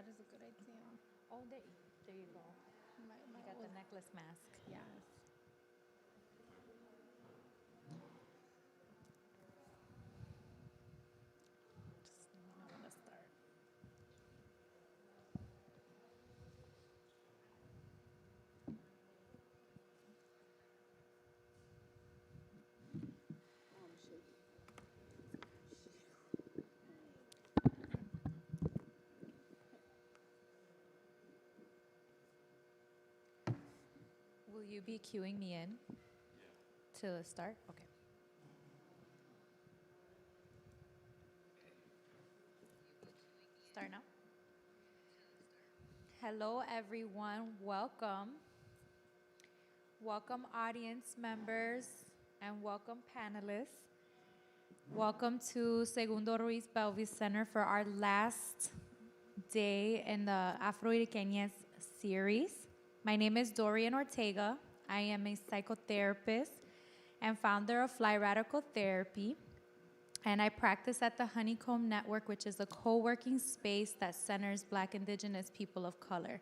that is a good idea. Oh, there you go. My You got the old- necklace mask. Yes. Just let me know when to start. Will you be cueing me in to start? Okay. Start now. Hello, everyone. Welcome. Welcome, audience members, and welcome, panelists. Welcome to Segundo Ruiz Belvis Center for our last day in the Afro-Riqueñes series. My name is Dorian Ortega. I am a psychotherapist and founder of Fly Radical Therapy. And I practice at the Honeycomb Network, which is a co-working space that centers Black, Indigenous people of color.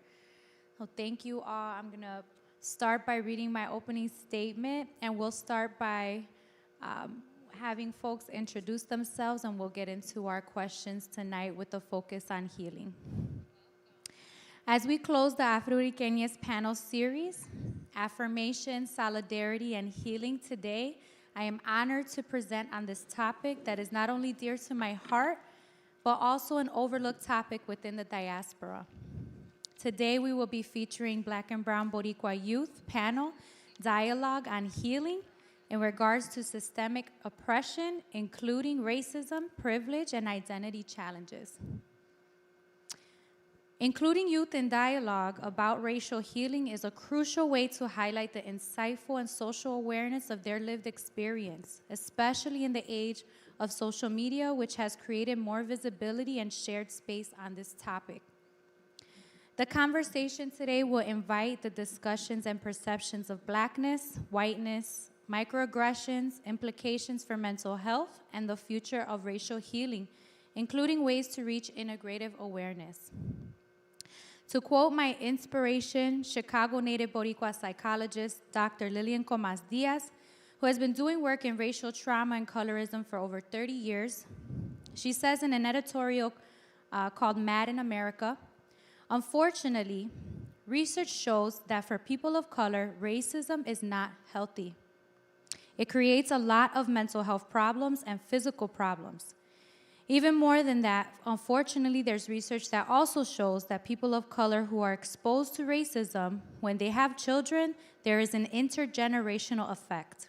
So thank you all. I'm going to start by reading my opening statement, and we'll start by having folks introduce themselves, and we'll get into our questions tonight with a focus on healing. As we close the Afro-Riqueñes panel series, Affirmation, Solidarity, and Healing today, I am honored to present on this topic that is not only dear to my heart, but also an overlooked topic within the diaspora. Today, we will be featuring Black and Brown Boricua Youth panel dialogue on healing in regards to systemic oppression, including racism, privilege, and identity challenges. Including youth in dialogue about racial healing is a crucial way to highlight the insightful and social awareness of their lived experience, especially in the age of social media, which has created more visibility and shared space on this topic. The conversation today will invite the discussions and perceptions of Blackness, whiteness, microaggressions, implications for mental health, and the future of racial healing, including ways to reach integrative awareness. To quote my inspiration, Chicago native Boricua psychologist, Dr. Lillian Comas Diaz, who has been doing work in racial trauma and colorism for over 30 years, she says in an editorial called Mad in America, unfortunately, research shows that for people of color, racism is not healthy. It creates a lot of mental health problems and physical problems. Even more than that, unfortunately, there's research that also shows that people of color who are exposed to racism, when they have children, there is an intergenerational effect.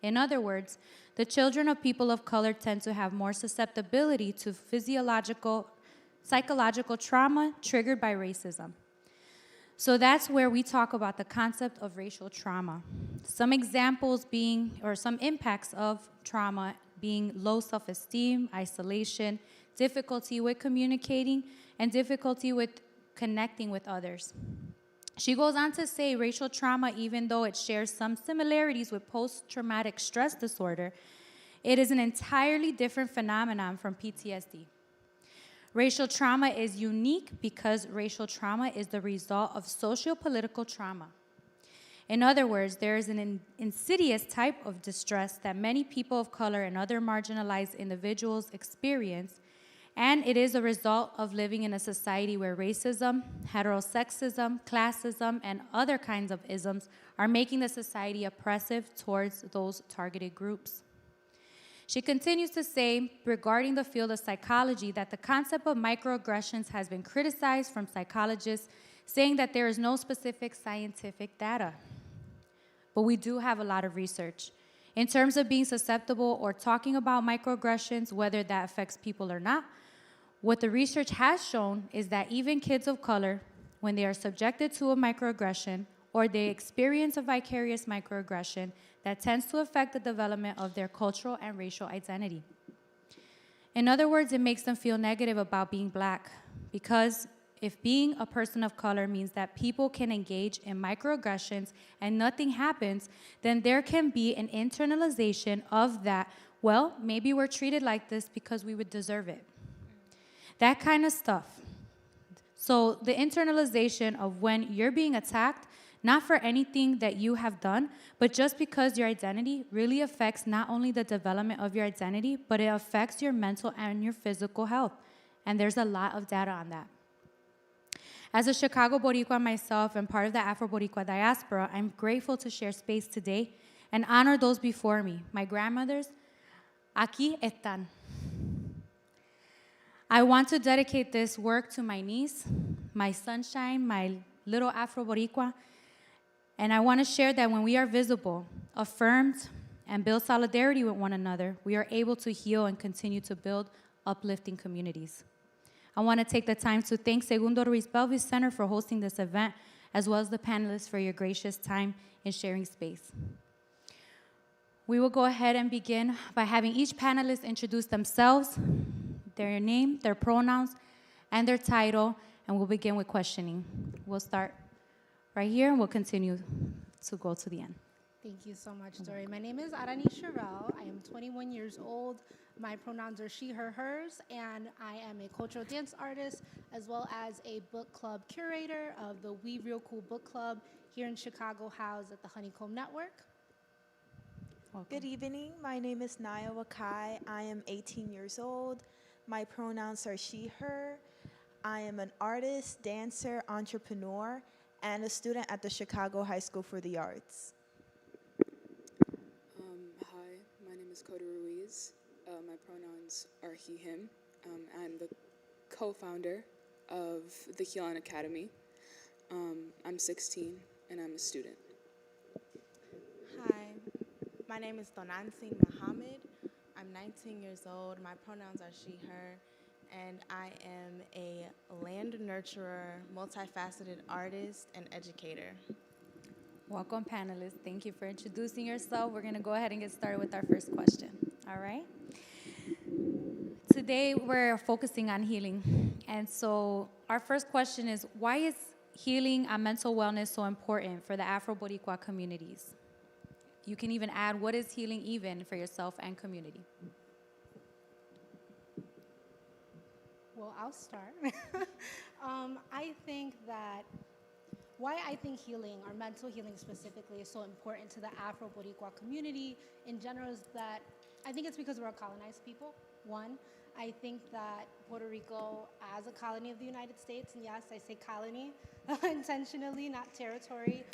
In other words, the children of people of color tend to have more susceptibility to psychological trauma triggered by racism. So that's where we talk about the concept of racial trauma. Some examples being, or some impacts of trauma being low self-esteem, isolation, difficulty with communicating, and difficulty with connecting with others. She goes on to say racial trauma, even though it shares some similarities with post-traumatic stress disorder, it is an entirely different phenomenon from PTSD. Racial trauma is unique because racial trauma is the result of socio-political trauma. In other words, there is an insidious type of distress that many people of color and other marginalized individuals experience, and it is a result of living in a society where racism, heterosexism, classism, and other kinds of isms are making the society oppressive towards those targeted groups. She continues to say, regarding the field of psychology, that the concept of microaggressions has been criticized from psychologists, saying that there is no specific scientific data. But we do have a lot of research. In terms of being susceptible or talking about microaggressions, whether that affects people or not, what the research has shown is that even kids of color, when they are subjected to a microaggression or they experience a vicarious microaggression, that tends to affect the development of their cultural and racial identity. In other words, it makes them feel negative about being Black, because if being a person of color means that people can engage in microaggressions and nothing happens, then there can be an internalization of that, well, maybe we're treated like this because we would deserve it. That kind of stuff. So the internalization of when you're being attacked, not for anything that you have done, but just because your identity really affects not only the development of your identity, but it affects your mental and your physical health. And there's a lot of data on that. As a Chicago Boricua myself and part of the Afro-Boricua diaspora, I'm grateful to share space today and honor those before me, my grandmothers. Aquí están. I want to dedicate this work to my niece, my sunshine, my little Afro-Boricua. And I want to share that when we are visible, affirmed, and build solidarity with one another, we are able to heal and continue to build uplifting communities. I want to take the time to thank Segundo Ruiz Belvis Center for hosting this event, as well as the panelists for your gracious time in sharing space. We will go ahead and begin by having each panelist introduce themselves, their name, their pronouns, and their title, and we'll begin with questioning. We'll start right here, and we'll continue to go to the end. Thank you so much, Dori. My name is Arani Shearril. I am 21 years old. My pronouns are she, her, hers, and I am a cultural dance artist, as well as a book club curator of the We Real Cool Book Club here in Chicago, housed at the Honeycomb Network. Welcome. Good evening. My name is Naia Wakai. I am 18 years old. My pronouns are she, her. I am an artist, dancer, entrepreneur, and a student at the Chicago High School for the Arts. Hi, my name is Coda Ruiz. My pronouns are he, him. I'm the co-founder of the Unacademy. I'm 16 and I'm a student. Hi, my name is Tonantizin. I'm 19 years old. My pronouns are she, her, and I am a land nurturer, multifaceted artist, and educator. Welcome, panelists. Thank you for introducing yourself. We're going to go ahead and get started with our first question. All right? Today, we're focusing on healing. And so our first question is, why is healing and mental wellness so important for the Afro-Boricua communities? You can even add, what is healing even for yourself and community? Well, I'll start. I think that why I think healing, or mental healing specifically, is so important to the Afro-Boricua community in general is that I think it's because we're a colonized people, one. I think that Puerto Rico, as a colony of the United States, and yes, I say colony intentionally, not territory,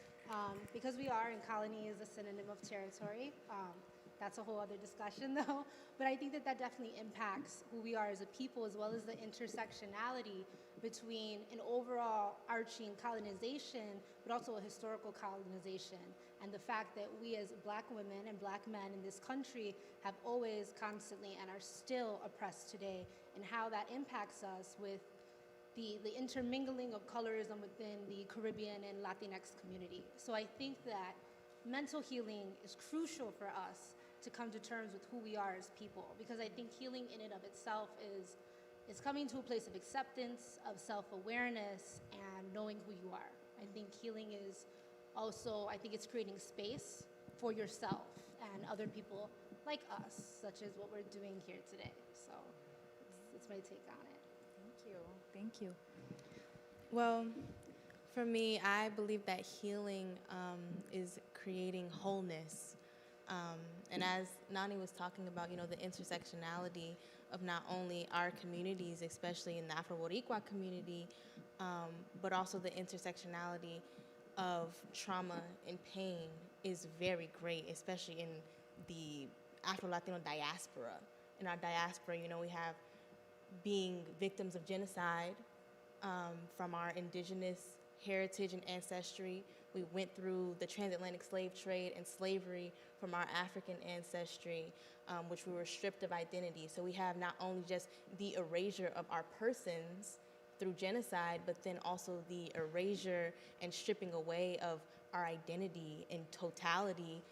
because we are, and colony is a synonym of territory. That's a whole other discussion, though. But I think that that definitely impacts who we are as a people, as well as the intersectionality between an overall arching colonization, but also a historical colonization. And the fact that we as Black women and Black men in this country have always constantly and are still oppressed today, and how that impacts us with the intermingling of colorism within the Caribbean and Latinx community. So I think that mental healing is crucial for us to come to terms with who we are as people, because I think healing in and of itself is coming to a place of acceptance, of self-awareness, and knowing who you are. I think healing is also, I think it's creating space for yourself and other people like us, such as what we're doing here today. So that's my take on it. Thank you. Well, for me, I believe that healing is creating wholeness. And as Nani was talking about, the intersectionality of not only our communities, especially in the Afro-Boricua community, but also the intersectionality of trauma and pain is very great, especially in the Afro-Latino diaspora. In our diaspora, we have being victims of genocide from our indigenous heritage and ancestry. We went through the transatlantic slave trade and slavery from our African ancestry, which we were stripped of identity. So we have not only just the erasure of our persons through genocide, but then also the erasure and stripping away of our identity in totality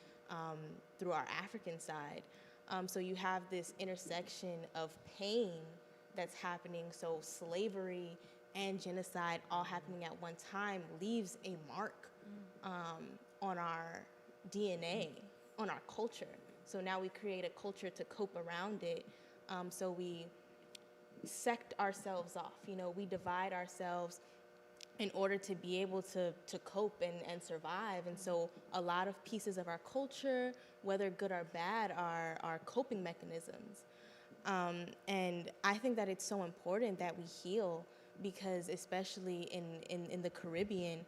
through our African side. So you have this intersection of pain that's happening. So slavery and genocide all happening at one time leaves a mark on our DNA, on our culture. So now we create a culture to cope around it. So we sect ourselves off. You know, we divide ourselves in order to be able to cope and survive. And so a lot of pieces of our culture, whether good or bad, are coping mechanisms. And I think that it's so important that we heal, because especially in the Caribbean,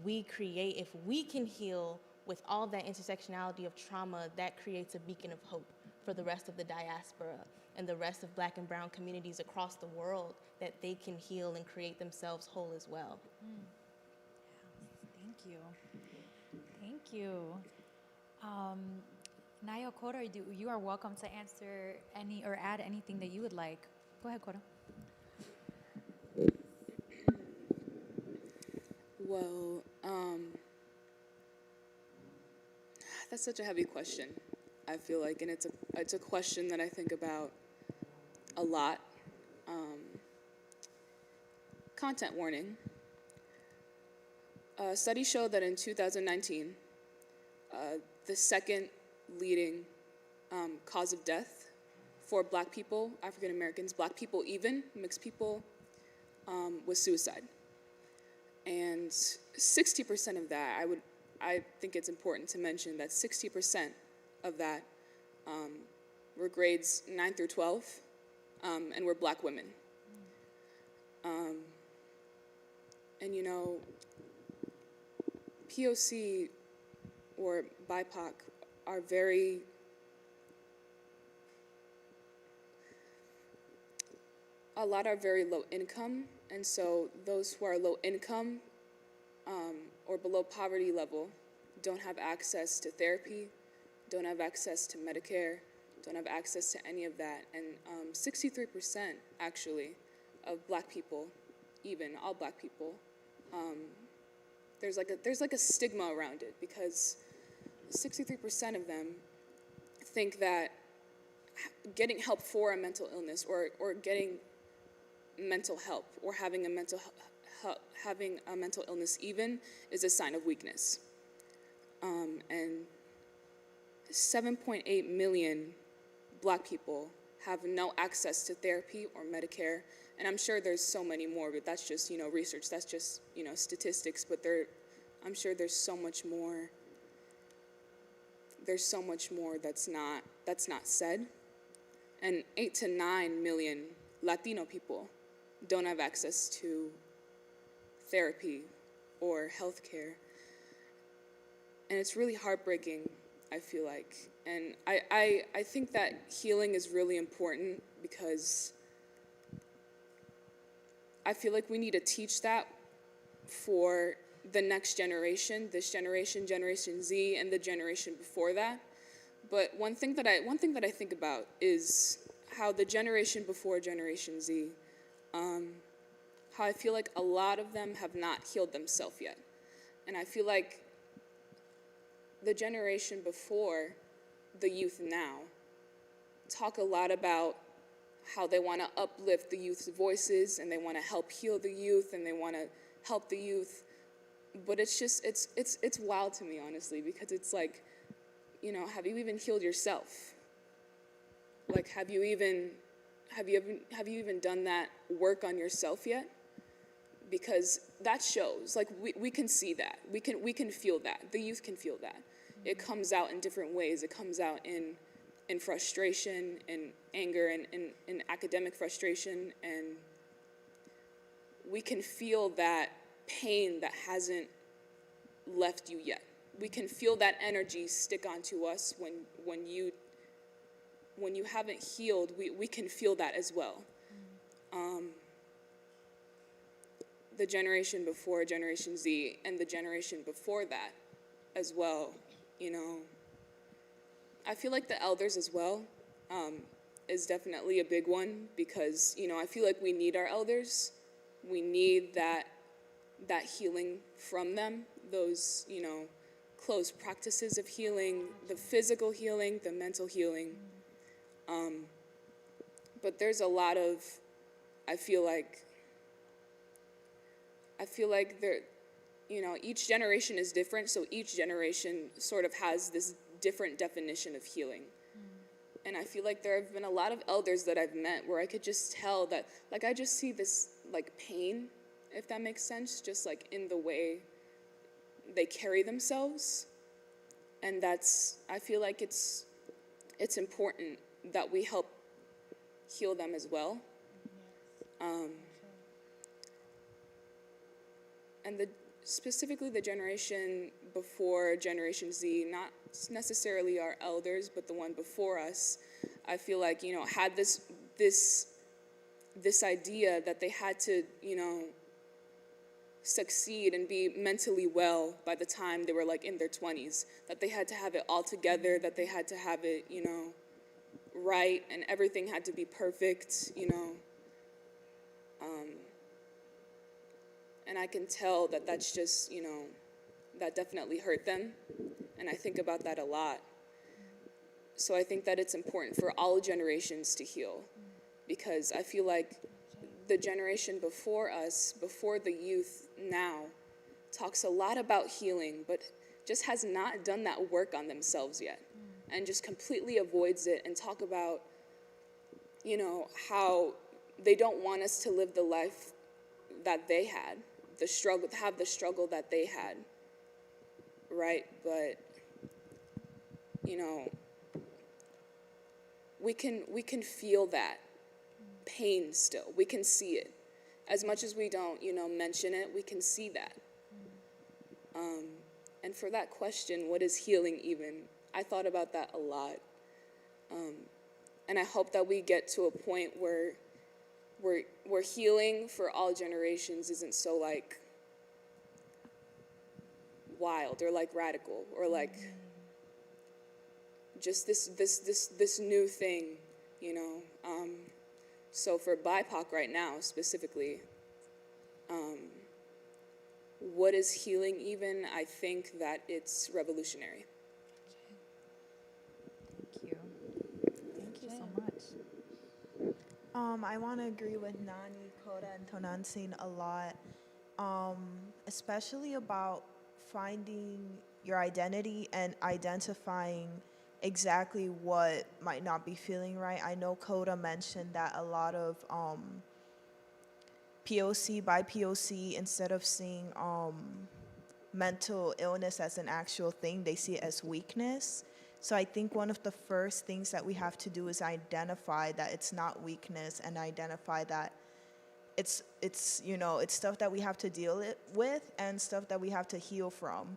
if we can heal with all that intersectionality of trauma, that creates a beacon of hope for the rest of the diaspora and the rest of Black and brown communities across the world, that they can heal and create themselves whole as well. Thank you. Thank you. Naia, Coda, you are welcome to answer any or add anything that you would like. Go ahead, Coda. Well, that's such a heavy question, I feel like, and it's a question that I think about a lot. Content warning. Studies show that in 2019, the second leading cause of death for Black people, African Americans, Black people even, mixed people, was suicide. And 60% of that, I think it's important to mention that 60% of that were grades 9 through 12, and were Black women. And you know, POC or BIPOC are a lot are very low income, and so those who are low income or below poverty level don't have access to therapy, don't have access to Medicare, don't have access to any of that. And 63% actually of Black people, even all Black people, there's like a stigma around it, because 63% of them think that getting help for a mental illness or getting mental help or having a mental illness even is a sign of weakness. And 7.8 million Black people have no access to therapy or Medicare. And I'm sure there's so many more, but that's just, research. That's just, statistics. But I'm sure there's so much more. There's so much more that's not said. And 8 to 9 million Latino people don't have access to therapy or healthcare. And it's really heartbreaking, I feel like. And I think that healing is really important, because I feel like we need to teach that for the next generation, this generation, Generation Z, and the generation before that. But one thing that I think about is how the generation before Generation Z, how I feel like a lot of them have not healed themselves yet. And I feel like the generation before, the youth now, talk a lot about how they want to uplift the youth's voices, and they want to help heal the youth, and they want to help the youth. But it's just, it's wild to me, honestly, because it's like, have you even healed yourself? Like, have you even done that work on yourself yet? Because that shows, like, we can see that. We can feel that. The youth can feel that. It comes out in different ways. It comes out in frustration, in anger, and in academic frustration. And we can feel that pain that hasn't left you yet. We can feel that energy stick onto us when you haven't healed. We can feel that as well. The generation before Generation Z and the generation before that as well, I feel like the elders as well is definitely a big one, because, I feel like we need our elders. We need that healing from them, those, close practices of healing, the physical healing, the mental healing. But there's a lot of, I feel like there, each generation is different, so each generation sort of has this different definition of healing. And I feel like there have been a lot of elders that I've met where I could just tell that, like, I just see this, like, pain, if that makes sense, just, like, in the way they carry themselves. And I feel like it's important that we help heal them as well. And specifically the generation before Generation Z, not necessarily our elders, but the one before us, I feel like, had this idea that they had to, succeed and be mentally well by the time they were like in their 20s, that they had to have it all together, that they had to have it, right, and everything had to be perfect, and I can tell that that's just, that definitely hurt them, and I think about that a lot. So I think that it's important for all generations to heal, because I feel like the generation before us, before the youth now, talks a lot about healing, but just has not done that work on themselves yet, and just completely avoids it and talk about, how they don't want us to live the life that they had, the struggle that they had, right? But, we can feel that pain still. We can see it. As much as we don't, mention it, we can see that. And for that question, what is healing even? I thought about that a lot. And I hope that we get to a point where healing for all generations isn't so like wild or like radical or like just this new thing, So for BIPOC right now specifically, what is healing even? I think that it's revolutionary. Thank you. Thank you so much. I want to agree with Nani, Coda, and Tonantizin a lot, especially about finding your identity and identifying exactly what might not be feeling right. I know Coda mentioned that a lot of POC by POC, instead of seeing mental illness as an actual thing, they see it as weakness. So I think one of the first things that we have to do is identify that it's not weakness, and identify that it's stuff that we have to deal with and stuff that we have to heal from.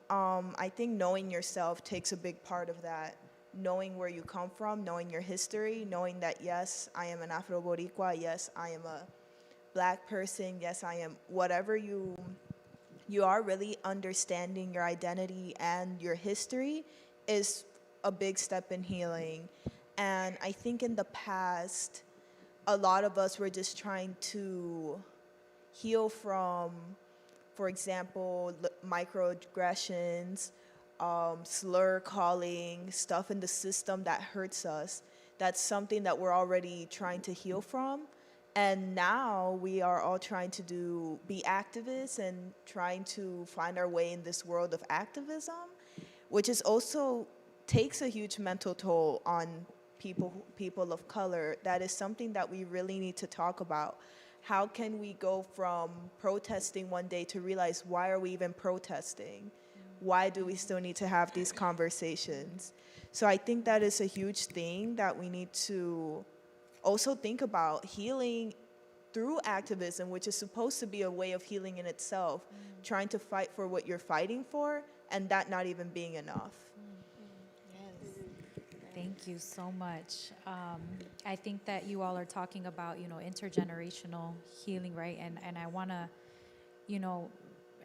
I think knowing yourself takes a big part of that. Knowing where you come from, knowing your history, knowing that, yes, I am an Afro-Boricua, yes, I am a Black person, yes, I am whatever you are. Really understanding your identity and your history is a big step in healing. And I think in the past, a lot of us were just trying to heal from, for example, microaggressions, slur calling, stuff in the system that hurts us. That's something that we're already trying to heal from. And now we are all trying to be activists and trying to find our way in this world of activism, which is also takes a huge mental toll on people of color. That is something that we really need to talk about. How can we go from protesting one day to realize, why are we even protesting? Why do we still need to have these conversations? So I think that is a huge thing that we need to also think about. Healing through activism, which is supposed to be a way of healing in itself, trying to fight for what you're fighting for, and that not even being enough. Thank you so much. I think that you all are talking about, intergenerational healing, right? And I want to,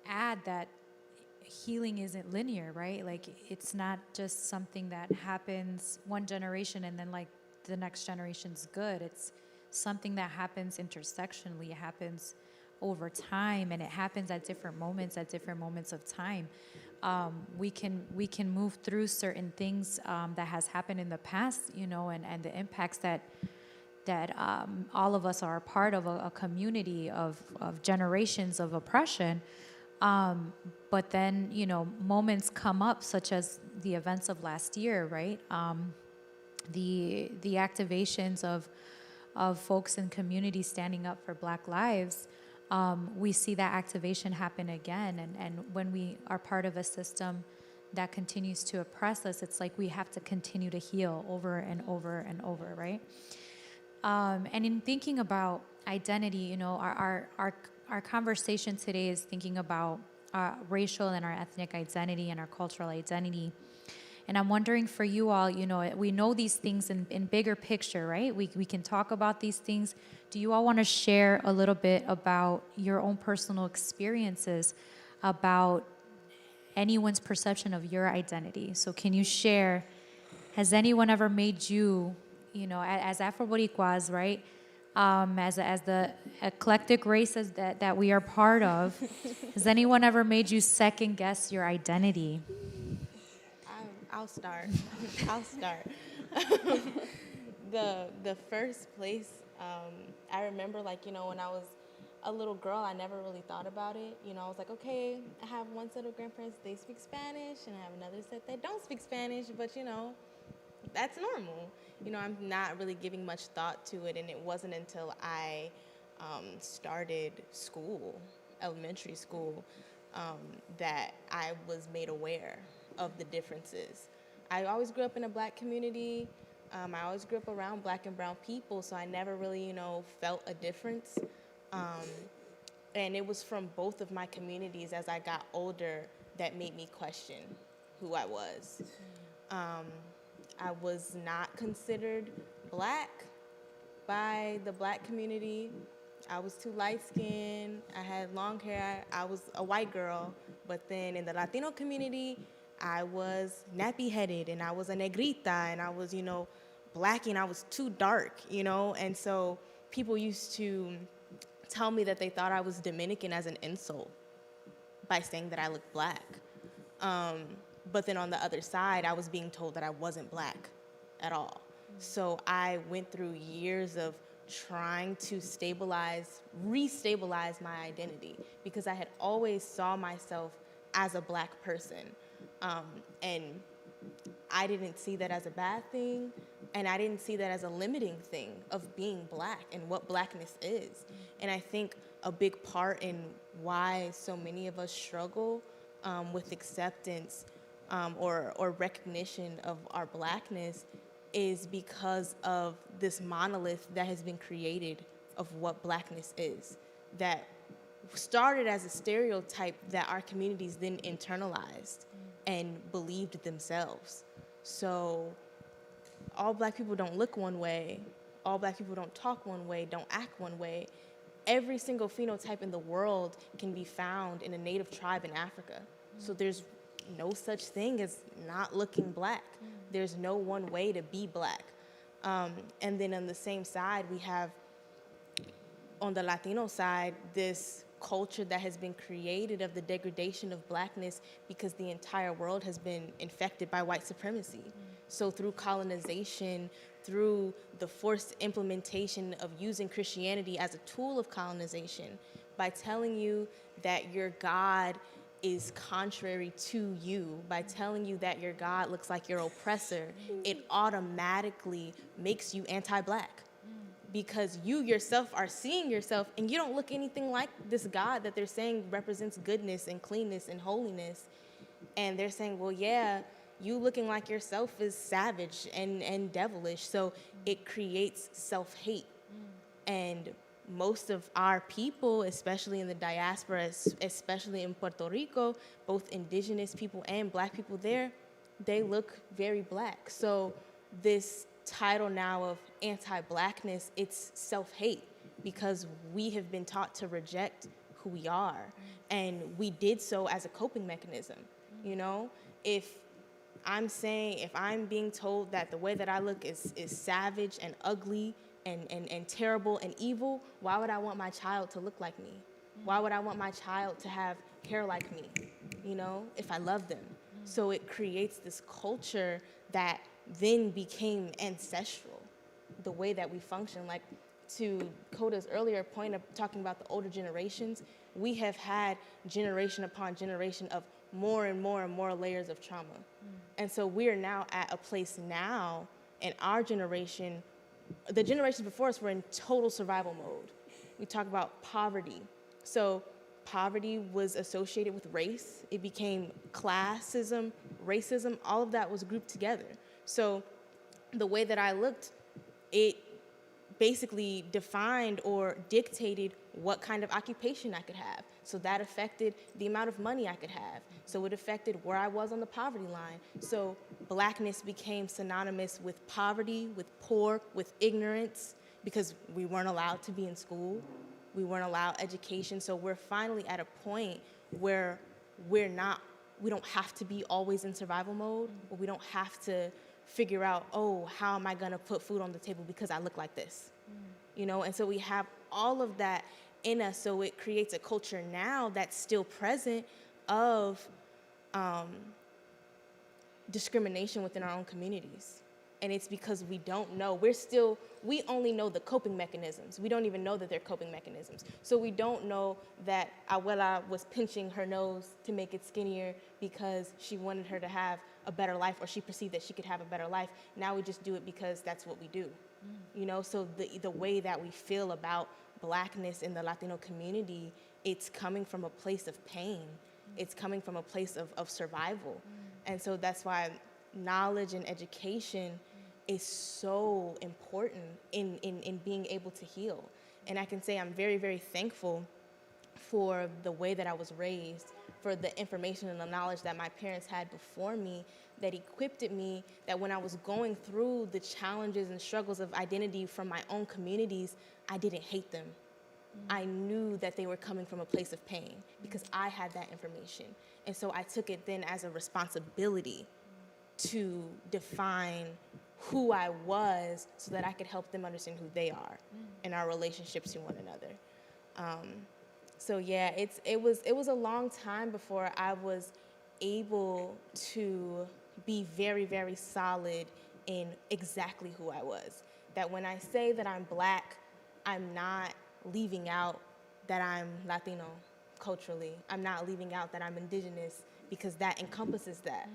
add that healing isn't linear, right? Like, it's not just something that happens one generation and then like the next generation's good. It's something that happens intersectionally. It happens over time, and it happens at different moments of time. We can move through certain things that has happened in the past, and the impacts that all of us are a part of, a community of generations of oppression. But then, moments come up, such as the events of last year, right? the activations of folks in communities standing up for Black lives, we see that activation happen again. And when we are part of a system that continues to oppress us, it's like we have to continue to heal over and over and over, right? And in thinking about identity, you know, our conversation today is thinking about racial and our ethnic identity and our cultural identity. And I'm wondering for you all, you know, we know these things in bigger picture, right? We can talk about these things. Do you all want to share a little bit about your own personal experiences about anyone's perception of your identity? So can you share, has anyone ever made you, you know, as Afro-Boricuas, right? As the eclectic races that we are part of, has anyone ever made you second guess your identity? I'll start. I'll start. The first place, I remember, like, you know, when I was a little girl, I never really thought about it. You know, I was like, okay, I have one set of grandparents, they speak Spanish, and I have another set that don't speak Spanish, but, you know, that's normal. You know, I'm not really giving much thought to it, and it wasn't until I started school, elementary school, that I was made aware of the differences. I always grew up in a Black community. I always grew up around Black and brown people, so I never really, you know, felt a difference. And it was from both of my communities as I got older that made me question who I was. I was not considered Black by the Black community. I was too light-skinned. I had long hair. I was a white girl. But then in the Latino community, I was nappy-headed, and I was a negrita, and I was, you know, Black, and I was too dark, you know? And so people used to tell me that they thought I was Dominican as an insult by saying that I looked Black. But then on the other side, I was being told that I wasn't Black at all. So I went through years of trying to restabilize my identity, because I had always saw myself as a Black person. And I didn't see that as a bad thing, and I didn't see that as a limiting thing of being Black and what Blackness is. And I think a big part in why so many of us struggle with acceptance or recognition of our Blackness is because of this monolith that has been created of what Blackness is, that started as a stereotype that our communities then internalized and believed themselves. So all Black people don't look one way, all Black people don't talk one way, don't act one way. Every single phenotype in the world can be found in a native tribe in Africa. So there's no such thing as not looking Black. There's no one way to be Black. And then on the same side, we have, on the Latino side, this culture that has been created of the degradation of Blackness because the entire world has been infected by white supremacy. So through colonization, through the forced implementation of using Christianity as a tool of colonization, by telling you that your God is contrary to you, by telling you that your God looks like your oppressor, it automatically makes you anti-Black. Because you yourself are seeing yourself and you don't look anything like this God that they're saying represents goodness and cleanness and holiness. And they're saying, well, yeah, you looking like yourself is savage and devilish. So it creates self-hate. And most of our people, especially in the diaspora, especially in Puerto Rico, both indigenous people and Black people there, they look very Black. So this title now of anti-Blackness, it's self-hate, because we have been taught to reject who we are, and we did so as a coping mechanism. You know, if I'm being told that the way that I look is savage and ugly and terrible and evil, why would I want my child to look like me? Why would I want my child to have hair like me, you know, if I love them? So it creates this culture that then became ancestral, the way that we function. Like, to Coda's earlier point of talking about the older generations, we have had generation upon generation of more and more and more layers of trauma. And so we are now at a place now in our generation, the generations before us were in total survival mode. We talk about poverty. So poverty was associated with race. It became classism, racism, all of that was grouped together. So the way that I looked, it basically defined or dictated what kind of occupation I could have. So that affected the amount of money I could have. So it affected where I was on the poverty line. So Blackness became synonymous with poverty, with poor, with ignorance, because we weren't allowed to be in school. We weren't allowed education. So we're finally at a point where we don't have to be always in survival mode, or we don't have to figure out, oh, how am I gonna put food on the table because I look like this? You know, and so we have all of that in us, so it creates a culture now that's still present of discrimination within our own communities. And it's because we don't know. We only know the coping mechanisms. We don't even know that they're coping mechanisms. So we don't know that Abuela was pinching her nose to make it skinnier because she wanted her to have a better life, or she perceived that she could have a better life. Now we just do it because that's what we do. You know, so the way that we feel about Blackness in the Latino community, it's coming from a place of pain. It's coming from a place of survival. And so that's why knowledge and education is so important in being able to heal. And I can say I'm very, very thankful for the way that I was raised, for the information and the knowledge that my parents had before me, that equipped me, that when I was going through the challenges and struggles of identity from my own communities, I didn't hate them. I knew that they were coming from a place of pain because I had that information. And so I took it then as a responsibility to define who I was so that I could help them understand who they are and our relationships to one another. So yeah, it was a long time before I was able to be very, very solid in exactly who I was. That when I say that I'm Black, I'm not leaving out that I'm Latino culturally. I'm not leaving out that I'm indigenous, because that encompasses that.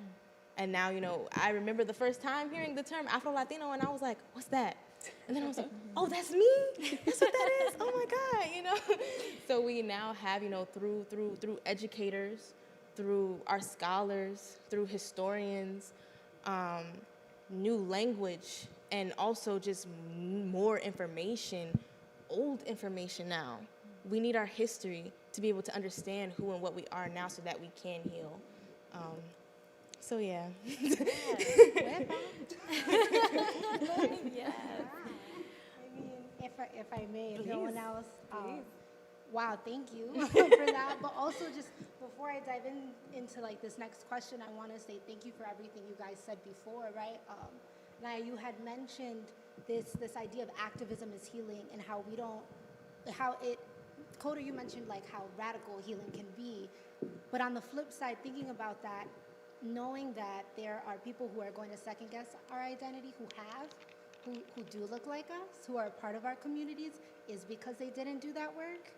And now, you know, I remember the first time hearing the term Afro-Latino, and I was like, what's that? And then I was like, oh, that's me? That's what that is? Oh my God, you know? So we now have, you know, through educators, through our scholars, through historians, new language, and also just more information, old information now. We need our history to be able to understand who and what we are now so that we can heal. So yeah. Yes. I mean, if I may, if no one else, wow, thank you for that. But also, just before I dive into like this next question, I want to say thank you for everything you guys said before, right? Naia, you had mentioned this idea of activism is healing, and Coda, you mentioned like how radical healing can be. But on the flip side, thinking about that, knowing that there are people who are going to second guess our identity, who do look like us, who are a part of our communities, is because they didn't do that work.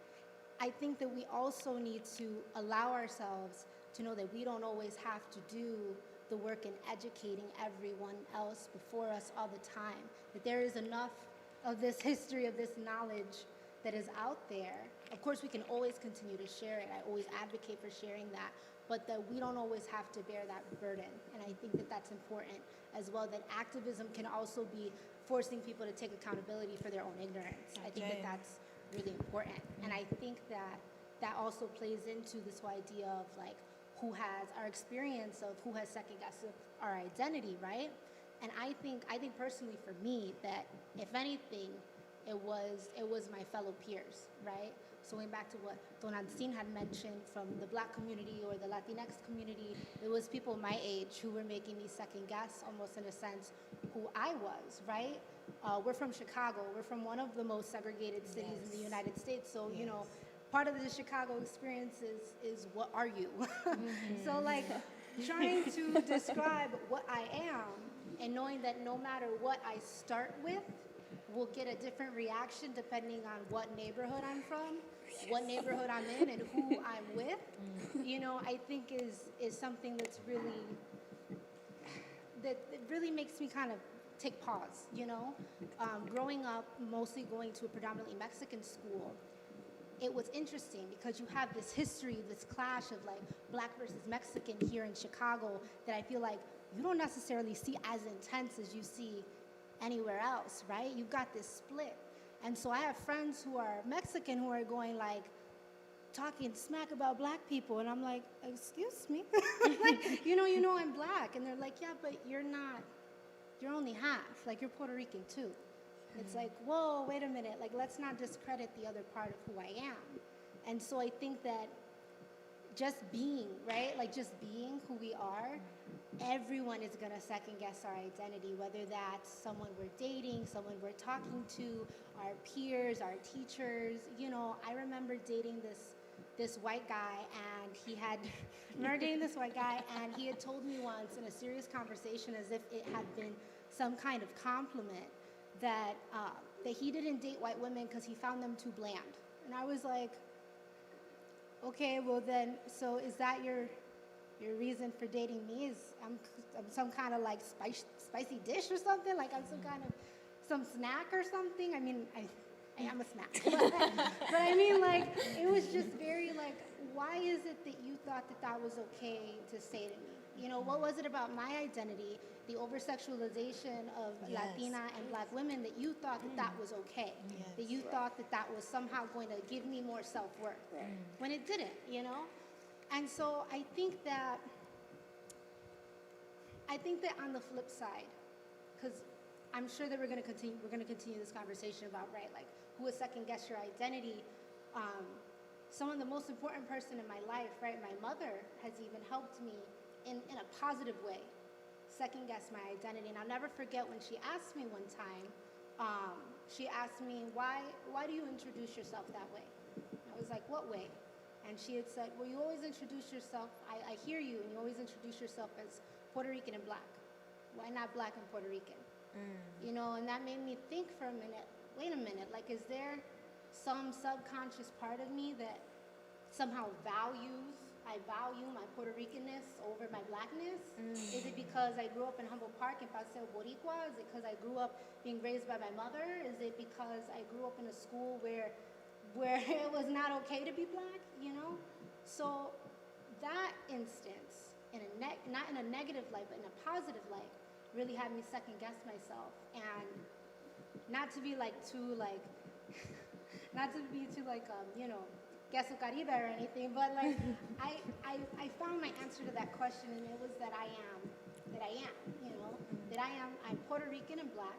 I think that we also need to allow ourselves to know that we don't always have to do the work in educating everyone else before us all the time. That there is enough of this history, of this knowledge that is out there. Of course, we can always continue to share it. I always advocate for sharing that, but that we don't always have to bear that burden. And I think that that's important as well, that activism can also be forcing people to take accountability for their own ignorance. I think that that's really important. And I think that also plays into this whole idea of like who has our experience of who has second guessed our identity, right? And I think personally for me that if anything, it was my fellow peers, right? So going back to what Tonantizin had mentioned from the Black community or the Latinx community, it was people my age who were making me second guess, almost in a sense, who I was, right? We're from Chicago. We're from one of the most segregated cities in the United States. So, you know, part of the Chicago experience is what are you? So like trying to describe what I am and knowing that no matter what I start with, we'll get a different reaction depending on what neighborhood I'm from, what neighborhood I'm in, and who I'm with, you know, I think is something that's really, that it really makes me kind of take pause, you know? Growing up, mostly going to a predominantly Mexican school, it was interesting because you have this history, this clash of like black versus Mexican here in Chicago that I feel like you don't necessarily see as intense as you see anywhere else, right? You've got this split. And so I have friends who are Mexican who are going like, talking smack about black people, and I'm like, excuse me? Like, you know I'm black. And they're like, yeah, but you're not, you're only half. Like, you're Puerto Rican too. It's like, whoa, wait a minute. Like, let's not discredit the other part of who I am. And so I think that just being, right? Like, just being who we are, everyone is going to second guess our identity, whether that's someone we're dating, someone we're talking to, our peers, our teachers. You know, I remember dating this white guy, and he had, and he had told me once in a serious conversation, as if it had been some kind of compliment, that he didn't date white women because he found them too bland. And I was like, okay, well then, so is that your reason for dating me? Is I'm some kind of like spicy dish or something? Like I'm some snack or something? I mean, I am a snack. But I mean, like, it was just very like, why is it that you thought that was okay to say to me? You know, what was it about my identity, the over-sexualization of Latina and black women, that you thought that was okay? That you thought that was somehow going to give me more self-worth, when it didn't, you know? And so I think that on the flip side, because I'm sure that we're going to continue this conversation about, right, like, who would second guess your identity. Some of the most important person in my life, right, my mother, has even helped me in a positive way second guess my identity. And I'll never forget when she asked me one time, she asked me, why do you introduce yourself that way? I was like, what way? And she had said, well, you always introduce yourself, I hear you, and you always introduce yourself as Puerto Rican and black. Why not black and Puerto Rican? You know, and that made me think for a minute, wait a minute, like, is there some subconscious part of me that somehow I value my Puerto Ricanness over my blackness? Is it because I grew up in Humboldt Park in Afro-Boricua? Is it because I grew up being raised by my mother? Is it because I grew up in a school where it was not okay to be black, you know? So that instance, not in a negative light, but in a positive light, really had me second guess myself. And not to be too you know, Queso Caribe or anything, but like, I found my answer to that question, and it was that I am, you know, I'm Puerto Rican and black,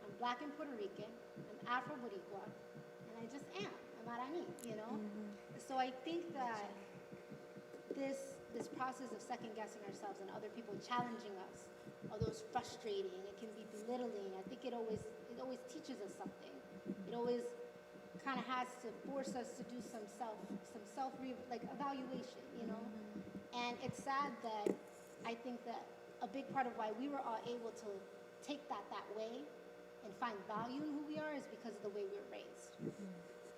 I'm black and Puerto Rican, I'm Afro-Boricua, and I just am, I'm Arani, you know? So I think that this process of second guessing ourselves and other people challenging us, although it's frustrating, it can be belittling, I think it always teaches us something. It always kind of has to force us to do some evaluation, you know? And it's sad that I think that a big part of why we were all able to take that way and find value in who we are is because of the way we were raised.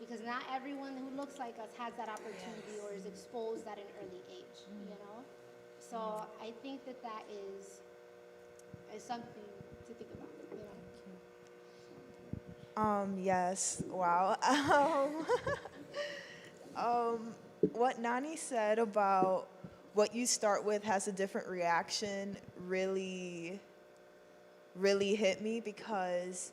Because not everyone who looks like us has that opportunity or is exposed at an early age, you know? So I think that is something to think about, you know? Yes, wow. What Nani said about what you start with has a different reaction really, really hit me, because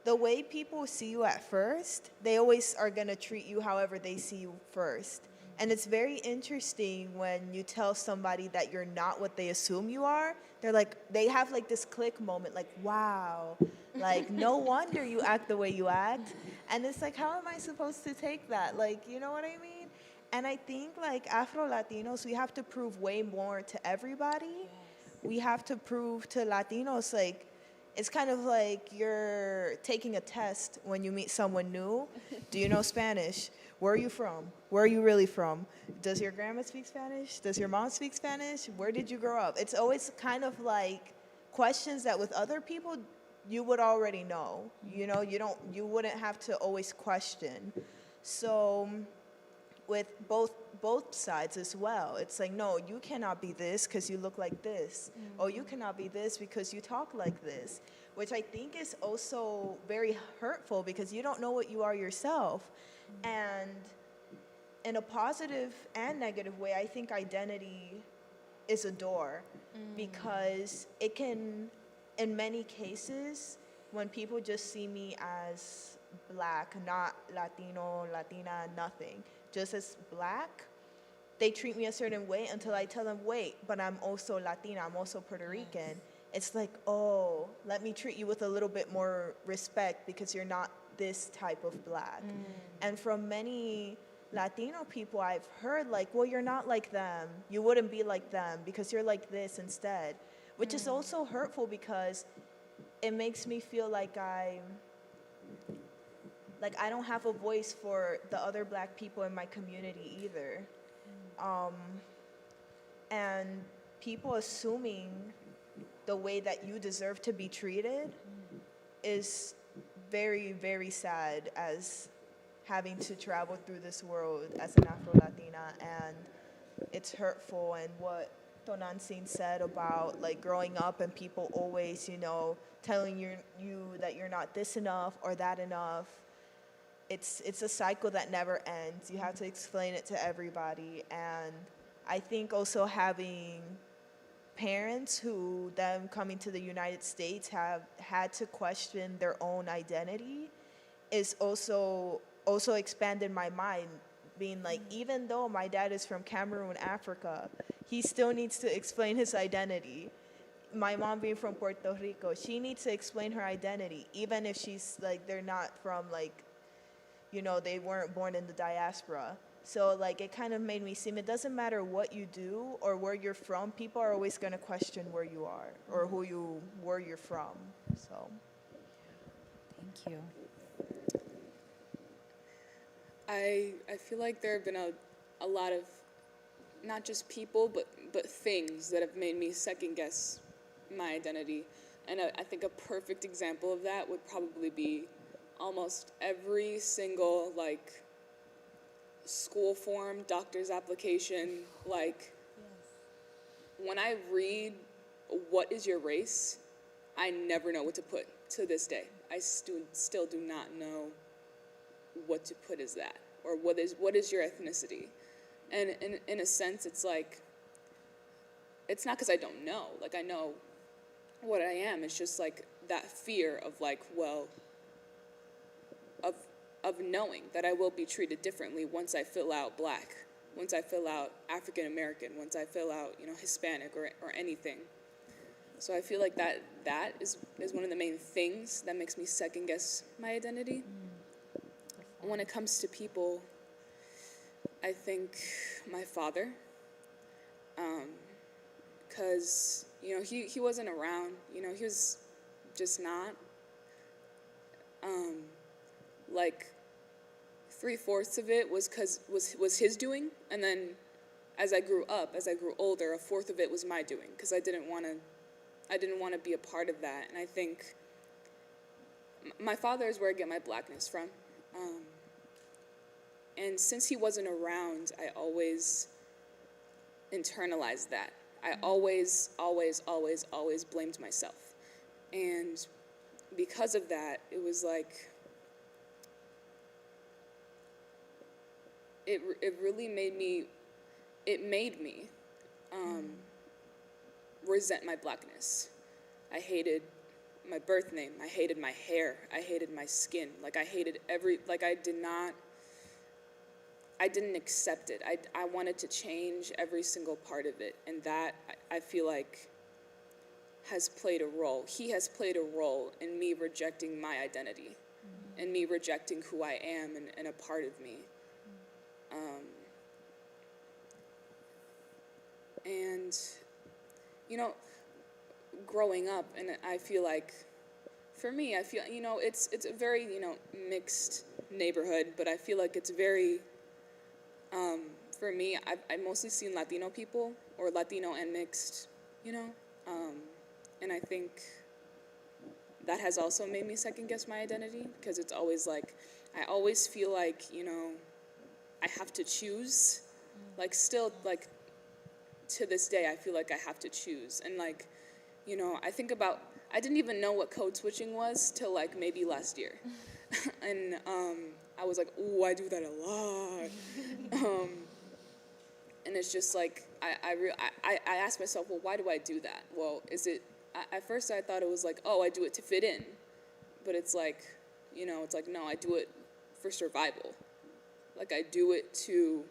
the way people see you at first, they always are going to treat you however they see you first. And it's very interesting when you tell somebody that you're not what they assume you are. They're like, they have like this click moment, like, wow, like, no wonder you act the way you act. And it's like, how am I supposed to take that? Like, you know what I mean? And I think like Afro-Latinos, we have to prove way more to everybody. We have to prove to Latinos, like, it's kind of like you're taking a test when you meet someone new. Do you know Spanish? Where are you from? Where are you really from? Does your grandma speak Spanish? Does your mom speak Spanish? Where did you grow up? It's always kind of like questions that with other people you would already know. You know, you wouldn't have to always question. So with both both sides as well. It's like, no, you cannot be this because you look like this. Or you cannot be this because you talk like this, which I think is also very hurtful because you don't know what you are yourself. And in a positive and negative way, I think identity is a door because it can, in many cases, when people just see me as Black, not Latino, Latina, nothing, just as Black, they treat me a certain way until I tell them, wait, but I'm also Latina, I'm also Puerto Rican. It's like, oh, let me treat you with a little bit more respect because you're not this type of Black. And from many Latino people I've heard, like, well, you're not like them. You wouldn't be like them because you're like this instead, which is also hurtful because it makes me feel like I don't have a voice for the other Black people in my community either. And people assuming the way that you deserve to be treated is very, very sad as having to travel through this world as an Afro-Latina, and it's hurtful. And what Tonantizin said about like growing up and people always, telling you that you're not this enough or that enough, it's a cycle that never ends. You have to explain it to everybody. And I think also having parents who, them coming to the United States, have had to question their own identity is also expanded my mind, being like, even though my dad is from Cameroon, Africa, he still needs to explain his identity. My mom being from Puerto Rico, she needs to explain her identity, even if she's like, they're not from like, they weren't born in the diaspora. So like, it kind of made me seem, it doesn't matter what you do or where you're from, people are always going to question where you are or where you're from. So Thank you. I feel like there have been a lot of, not just people, but things that have made me second guess my identity. And I think a perfect example of that would probably be almost every single, like, school form, doctor's application, like, when I read, what is your race, I never know what to put to this day. I still do not know what to put as that, or what is your ethnicity. And in a sense, it's like, it's not because I don't know, like, I know what I am. It's just like that fear of like, well, of knowing that I will be treated differently once I fill out Black, once I fill out African American, once I fill out, Hispanic or anything. So I feel like that is one of the main things that makes me second guess my identity. When it comes to people, I think my father, because, he wasn't around, he was just not. Like 3/4 of it was his doing, and then as I grew older, 1/4 of it was my doing, because I didn't want to be a part of that. And I think my father is where I get my Blackness from. And since he wasn't around, I always internalized that. I always blamed myself. And because of that, it was like, it made me resent my Blackness. I hated my birth name. I hated my hair. I hated my skin. Like, I hated I didn't accept it. I wanted to change every single part of it. And that, I feel like, has played a role. He has played a role in me rejecting my identity, and me rejecting who I am and a part of me. And, growing up, and I feel like, for me, it's a very, mixed neighborhood, but I feel like it's very, for me, I've mostly seen Latino people, or Latino and mixed, and I think that has also made me second guess my identity, because it's always like, I always feel like, I have to choose Like, still, like, to this day, I feel like I have to choose. And, like, you know, I think about, I didn't even know what code switching was till, like, maybe last year. And I was like, ooh, I do that a lot. And it's just like, I asked myself, well, why do I do that? Well, at first I thought it was like, oh, I do it to fit in. But it's like, you know, it's like, no, I do it for survival. Like, I do it to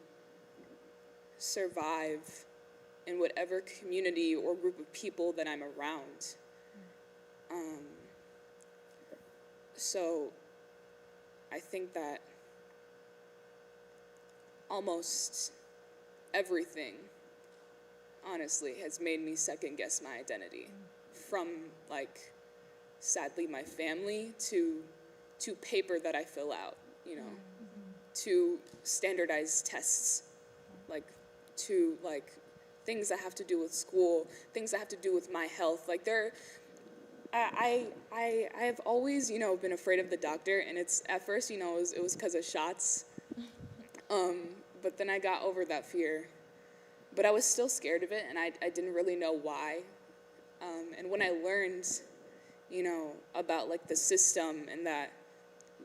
survive in whatever community or group of people that I'm around. So I think that almost everything, honestly, has made me second guess my identity. From, like, sadly, my family to paper that I fill out, you know, to standardized tests, like, to, like, things that have to do with school, things that have to do with my health. Like, I have always, you know, been afraid of the doctor, and it's, at first, you know, it was because of shots. But then I got over that fear. But I was still scared of it, and I didn't really know why. And when I learned, you know, about, like, the system and that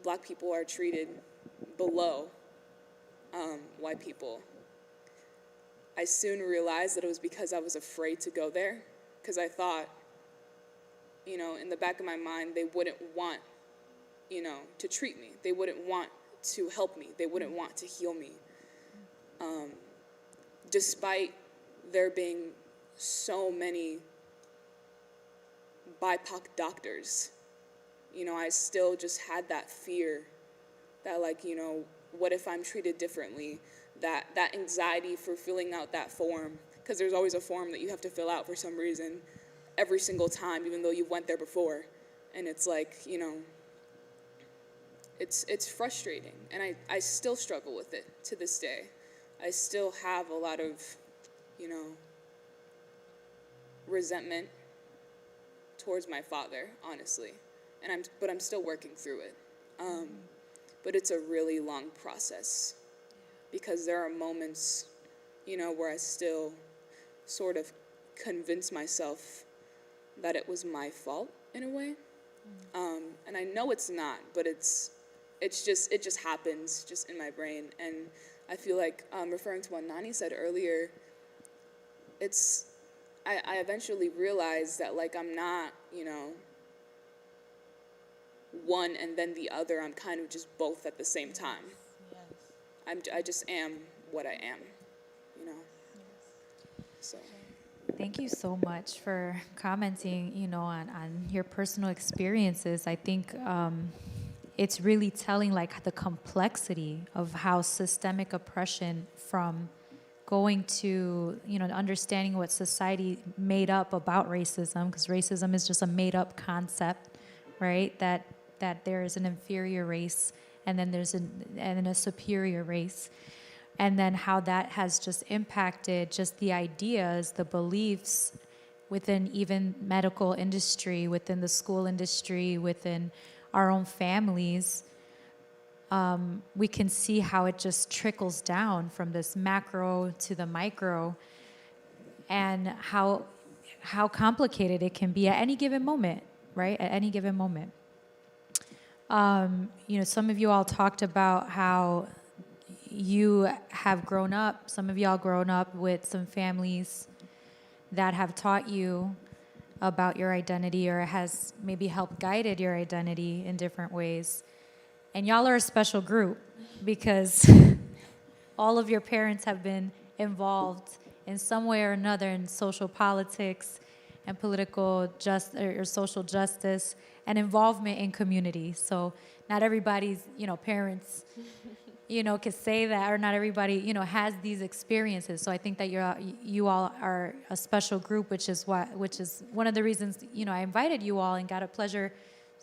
Black people are treated below white people, I soon realized that it was because I was afraid to go there, because I thought, you know, in the back of my mind, they wouldn't want, you know, to treat me. They wouldn't want to help me. They wouldn't want to heal me. Despite there being so many BIPOC doctors, you know, I still just had that fear that, like, you know, what if I'm treated differently? That anxiety for filling out that form, because there's always a form that you have to fill out for some reason every single time, even though you went there before. And it's like, you know, it's frustrating. And I still struggle with it to this day. I still have a lot of, you know, resentment towards my father, honestly. But I'm still working through it. But it's a really long process, because there are moments, you know, where I still sort of convince myself that it was my fault in a way. And I know it's not, but it just happens just in my brain. And I feel like, referring to what Nani said earlier, I eventually realized that, like, I'm not, you know, one and then the other. I'm kind of just both at the same time. Yes. I just am what I am, you know. Yes. So. Thank you so much for commenting, you know, on your personal experiences. I think it's really telling, like, the complexity of how systemic oppression, from going to, you know, understanding what society made up about racism, because racism is just a made-up concept, right? That there is an inferior race, and then there's a superior race. And then how that has just impacted just the ideas, the beliefs within even medical industry, within the school industry, within our own families. We can see how it just trickles down from this macro to the micro, and how complicated it can be at any given moment, right? At any given moment. You know, some of you all talked about how you have grown up, some of y'all grown up with some families that have taught you about your identity, or has maybe helped guided your identity in different ways. And y'all are a special group, because all of your parents have been involved in some way or another in social politics and political or social justice and involvement in community. So not everybody's, you know, parents, you know, can say that, or not everybody, you know, has these experiences. So I think that you all are a special group, which is one of the reasons, you know, I invited you all and got a pleasure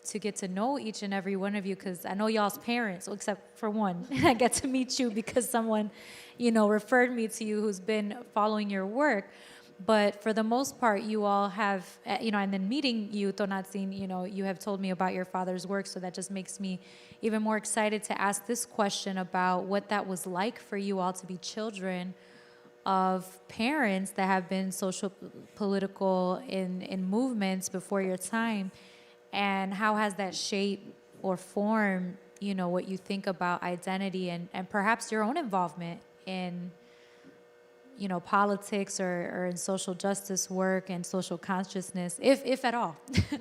to get to know each and every one of you, because I know y'all's parents, except for one. I get to meet you because someone, you know, referred me to you who's been following your work. But for the most part, you all have, you know, and then meeting you, Tonantizin, you know, you have told me about your father's work, so that just makes me even more excited to ask this question about what that was like for you all to be children of parents that have been social political in movements before your time, and how has that shaped or formed, you know, what you think about identity and perhaps your own involvement in, you know, politics or in social justice work and social consciousness, if at all?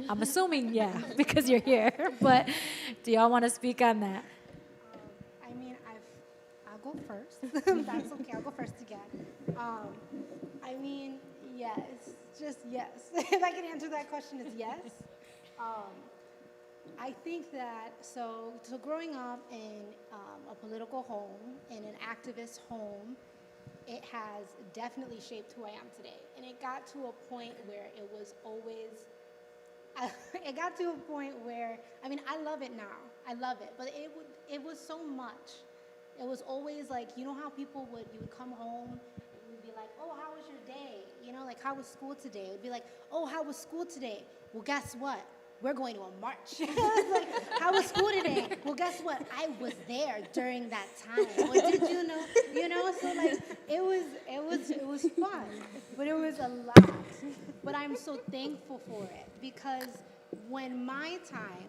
I'm assuming, yeah, because you're here. But do y'all want to speak on that? I mean, I'll go first. That's okay. I'll go first again. I mean, yes, just yes. If I can answer that question, it's yes. I think that so growing up in a political home, in an activist home, it has definitely shaped who I am today. And it got to a point where it was always, it got to a point where, I mean, I love it now. I love it. But it was so much. It was always like, you know how you would come home and you'd be like, oh, how was your day? You know, like, how was school today? It would be like, oh, how was school today? Well, guess what? We're going to a march. Like, how was school today? Well, guess what? I was there during that time. Or did you know? You know, so like it was fun, but it was a lot. But I'm so thankful for it, because when my time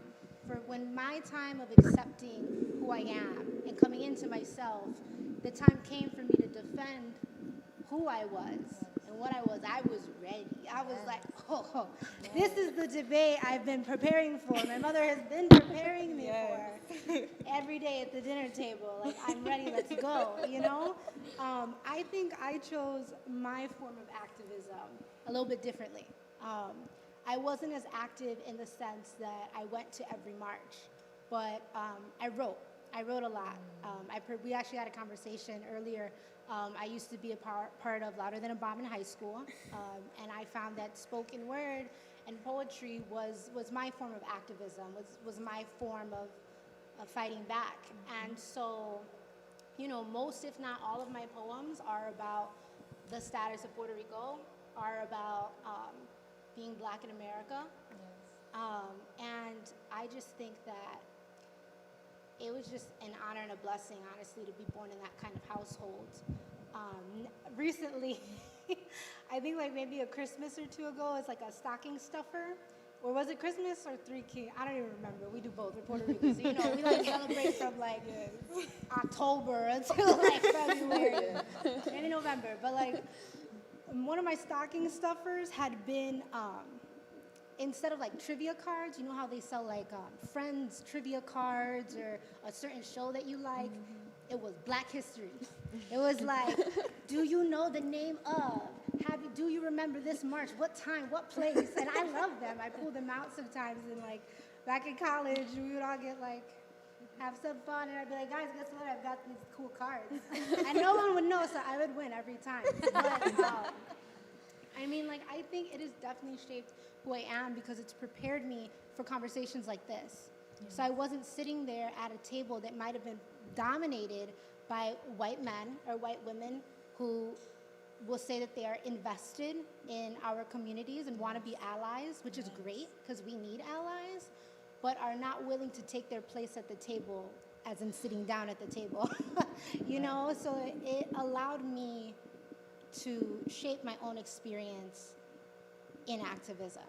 of accepting who I am and coming into myself, the time came for me to defend who I was and what I was ready. I was like, oh, this is the debate I've been preparing for. My mother has been preparing me for every day at the dinner table. Like, I'm ready, let's go, you know? I think I chose my form of activism a little bit differently. I wasn't as active in the sense that I went to every march, but I wrote a lot. We actually had a conversation earlier. I used to be a part of Louder Than a Bomb in high school, and I found that spoken word and poetry was my form of activism, was my form of fighting back. And so, you know, most, if not all of my poems are about the status of Puerto Rico, are about being Black in America. Yes. And I just think that it was just an honor and a blessing, honestly, to be born in that kind of household. Recently, I think like maybe a Christmas or two ago, it's like a stocking stuffer. Or was it Christmas or Three Kings? I don't even remember. We do both. We're Puerto Rican, so you know, we like celebrate from like October until like February, maybe November. But like one of my stocking stuffers had been, instead of like trivia cards, you know how they sell like Friends trivia cards or a certain show that you like? It was Black History. It was like, do you know the name of? Do you remember this march? What time? What place? And I love them. I pull them out sometimes. And like back in college, we would all get like, have some fun. And I'd be like, guys, guess what? I've got these cool cards. And no one would know, so I would win every time. But I mean, like, I think it has definitely shaped who I am, because it's prepared me for conversations like this. So I wasn't sitting there at a table that might have been dominated by white men or white women who will say that they are invested in our communities and want to be allies, which is great because we need allies, but are not willing to take their place at the table, as in sitting down at the table. You know, so it allowed me to shape my own experience in activism,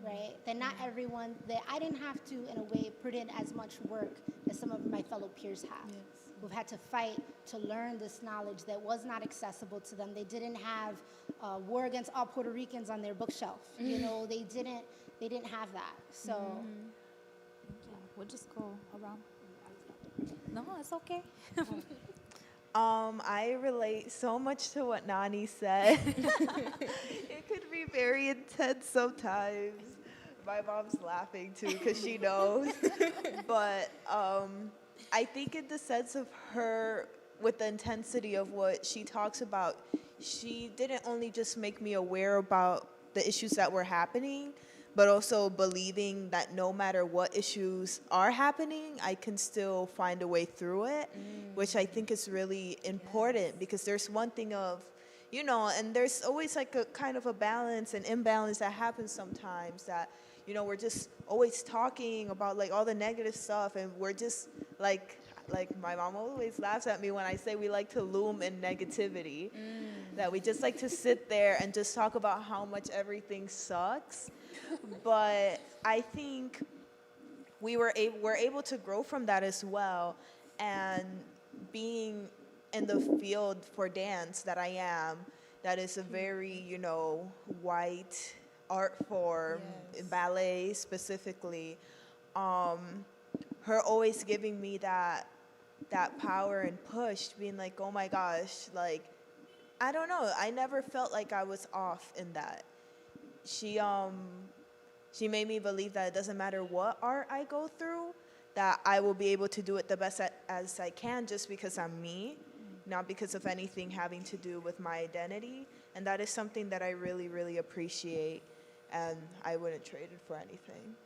right? That not everyone, that I didn't have to, in a way, put in as much work as some of my fellow peers have. Yes. Who've had to fight to learn this knowledge that was not accessible to them. They didn't have War Against All Puerto Ricans on their bookshelf. You know, they didn't have that. So, we'll just go around. No, it's okay. I relate so much to what Nani said. It could be very intense sometimes. My mom's laughing too because she knows. But I think in the sense of her, with the intensity of what she talks about, she didn't only just make me aware about the issues that were happening, but also believing that no matter what issues are happening, I can still find a way through it, which I think is really important, because there's one thing of, you know, and there's always like a kind of a balance and imbalance that happens sometimes, that, you know, we're just always talking about like all the negative stuff, and we're just like like my mom always laughs at me when I say we like to loom in negativity, that we just like to sit there and just talk about how much everything sucks. But I think we're able to grow from that as well. And being in the field for dance that I am, that is a very, white art form, ballet specifically. Her always giving me that power and push, being like, oh my gosh, like, I don't know, I never felt like I was off in that. She made me believe that it doesn't matter what art I go through, that I will be able to do it the best as I can just because I'm me, not because of anything having to do with my identity. And that is something that I really, really appreciate, and I wouldn't trade it for anything.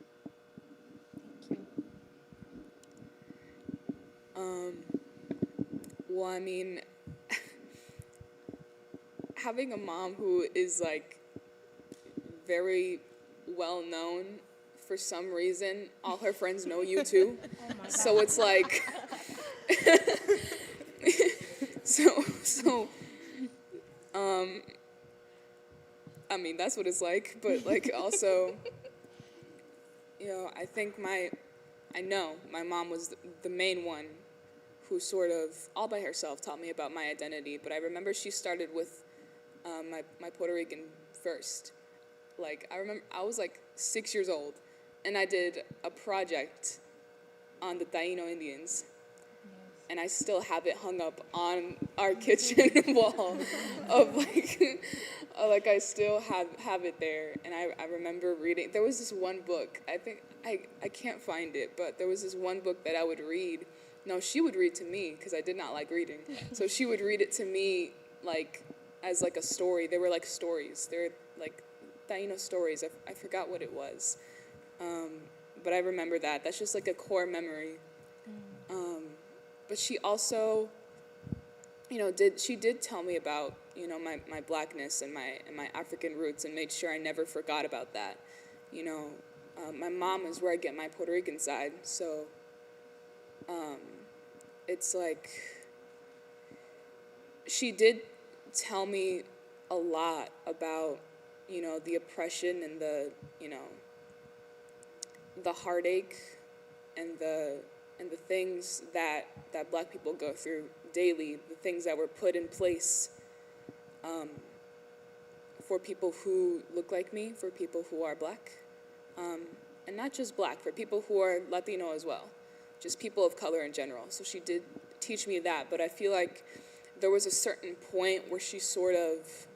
Well, I mean, having a mom who is like very well known for some reason, all her friends know you too. Oh my God. So it's like, I mean, that's what it's like, but like also, I think I know my mom was the main one who sort of all by herself taught me about my identity. But I remember she started with my Puerto Rican first. Like, I remember I was like 6 years old, and I did a project on the Taino Indians. And I still have it hung up on our kitchen wall of like I still have it there. And I remember reading, there was this one book, I think, I can't find it, but there was this one book that I would read. No, she would read to me because I did not like reading. So she would read it to me like as like a story. They were like stories. They're like Taino stories. I forgot what it was. But I remember that. That's just like a core memory. But she also, she did tell me about, my Blackness and my African roots, and made sure I never forgot about that. My mom is where I get my Puerto Rican side, so it's like she did tell me a lot about, the oppression and the heartache and the things that Black people go through daily, the things that were put in place for people who look like me, for people who are Black, and not just Black, for people who are Latino as well, just people of color in general. So she did teach me that, but I feel like there was a certain point where she sort of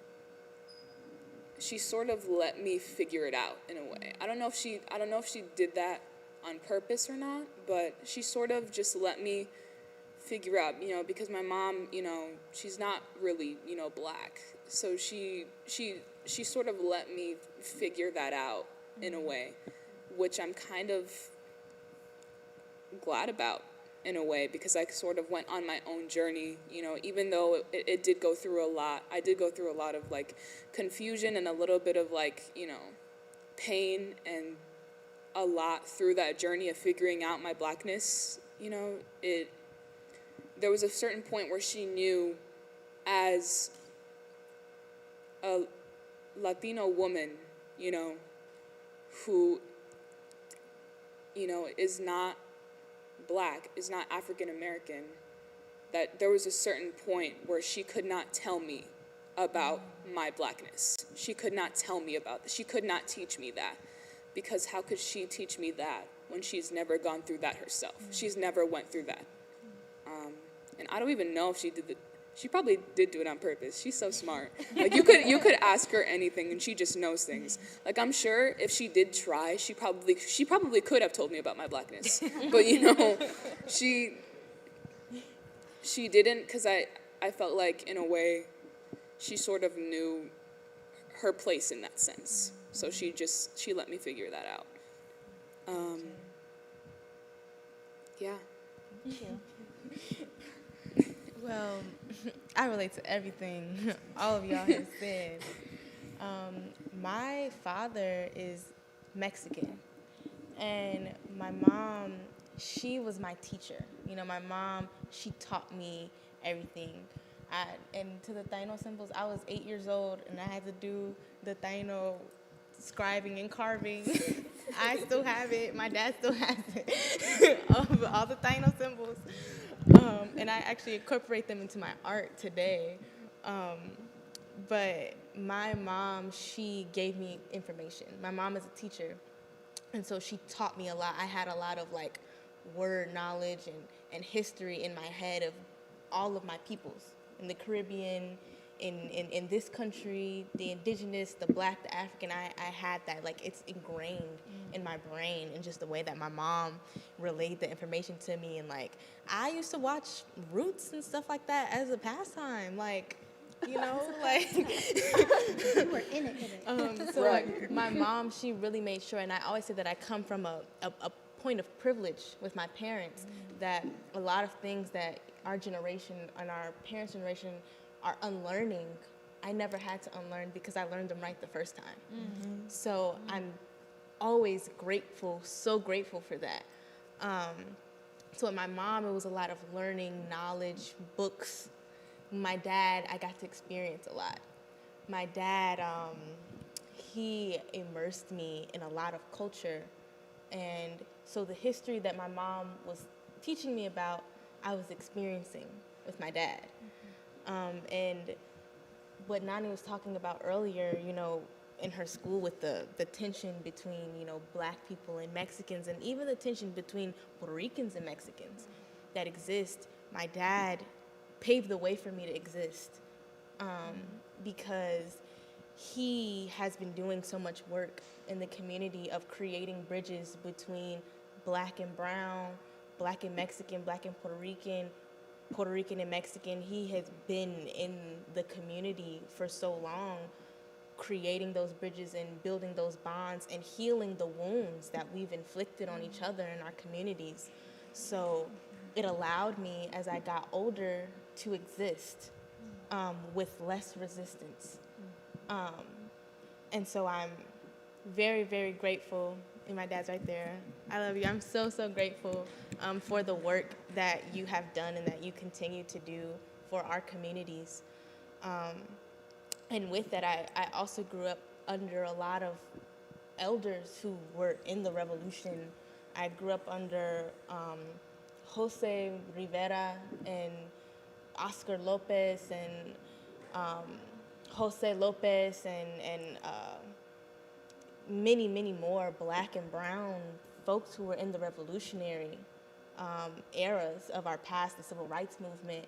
let me figure it out in a way. I don't know if she did that on purpose or not, but she sort of just let me figure out, because my mom, she's not really, Black. So she sort of let me figure that out in a way, which I'm kind of glad about in a way, because I sort of went on my own journey, even though it did go through a lot. I did go through a lot of like confusion and a little bit of like, pain, and a lot through that journey of figuring out my Blackness. There was a certain point where she knew, as a Latino woman, who, is not Black, is not African American, that there was a certain point where she could not tell me about my Blackness. She could not tell me about this. She could not teach me that. Because how could she teach me that when she's never gone through that herself? She's never went through that. And I don't even know if she did it. She probably did do it on purpose. She's so smart. Like, you could ask her anything, and she just knows things. Like, I'm sure if she did try, she probably could have told me about my Blackness. But, she didn't, because I felt like, in a way, she sort of knew her place in that sense. So she let me figure that out. Yeah. Thank you. Well, I relate to everything all of y'all have said. My father is Mexican, and my mom, she was my teacher. You know, my mom, she taught me everything. And to the Taino symbols, I was 8 years old, and I had to do the Taino scribing and carving. I still have it. My dad still has it, of all the Taino symbols. And I actually incorporate them into my art today. But my mom, she gave me information. My mom is a teacher, and so she taught me a lot. I had a lot of like word knowledge and history in my head of all of my peoples in the Caribbean, in this country, the indigenous, the black, the African. I had that, like, it's ingrained in my brain, and just the way that my mom relayed the information to me. And like, I used to watch Roots and stuff like that as a pastime, like, you know, like. You were in it. So like, my mom, she really made sure, and I always say that I come from a point of privilege with my parents, that a lot of things that our generation and our parents' generation are unlearning, I never had to unlearn, because I learned them right the first time. So I'm always grateful, so grateful for that. So with my mom, it was a lot of learning, knowledge, books. My dad, I got to experience a lot. My dad, he immersed me in a lot of culture. And so the history that my mom was teaching me about, I was experiencing with my dad. And what Nani was talking about earlier, you know, in her school, with the tension between, you know, black people and Mexicans, and even the tension between Puerto Ricans and Mexicans that exist, my dad paved the way for me to exist, because he has been doing so much work in the community of creating bridges between black and brown, black and Mexican, black and Puerto Rican and Mexican. He has been in the community for so long, creating those bridges and building those bonds and healing the wounds that we've inflicted on each other in our communities. So it allowed me, as I got older, to exist with less resistance. And so I'm very, very grateful. And my dad's right there. I love you. I'm so, so grateful for the work that you have done and that you continue to do for our communities. And with that, I also grew up under a lot of elders who were in the revolution. I grew up under Jose Rivera and Oscar Lopez and Jose Lopez and many, many more black and brown folks who were in the revolutionary eras of our past, the civil rights movement,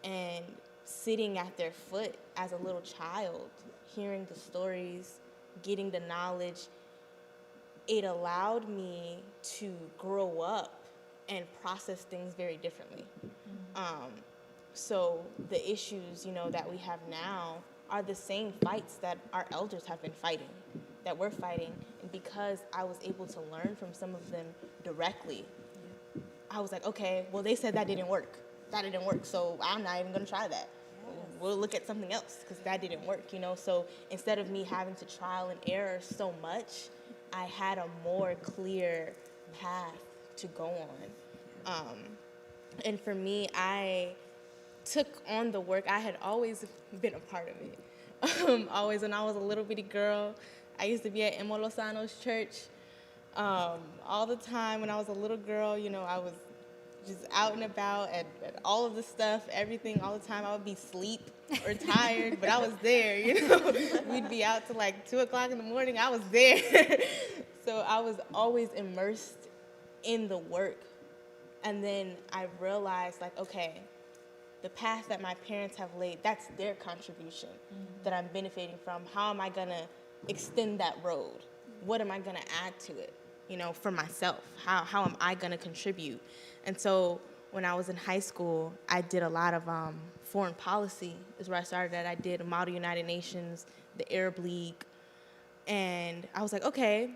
and sitting at their foot as a little child, hearing the stories, getting the knowledge. It allowed me to grow up and process things very differently. So the issues, you know, that we have now are the same fights that our elders have been fighting, that we're fighting. And because I was able to learn from some of them directly, I was like, okay, well, they said that didn't work. That didn't work, so I'm not even gonna try that. We'll look at something else, because that didn't work, you know? So instead of me having to trial and error so much, I had a more clear path to go on. And for me, I took on the work. I had always been a part of it. Always, when I was a little bitty girl, I used to be at Emo Lozano's church all the time. When I was a little girl, you know, I was just out and about at all of the stuff, everything, all the time. I would be asleep or tired, but I was there, you know. We'd be out till like 2 o'clock in the morning. I was there. So I was always immersed in the work. And then I realized, like, okay, the path that my parents have laid, that's their contribution that I'm benefiting from. How am I gonna extend that road? What am I gonna add to it, you know, for myself? How am I gonna contribute? And so when I was in high school, I did a lot of foreign policy is where I started at. I did Model United Nations, the Arab League, and I was like, okay,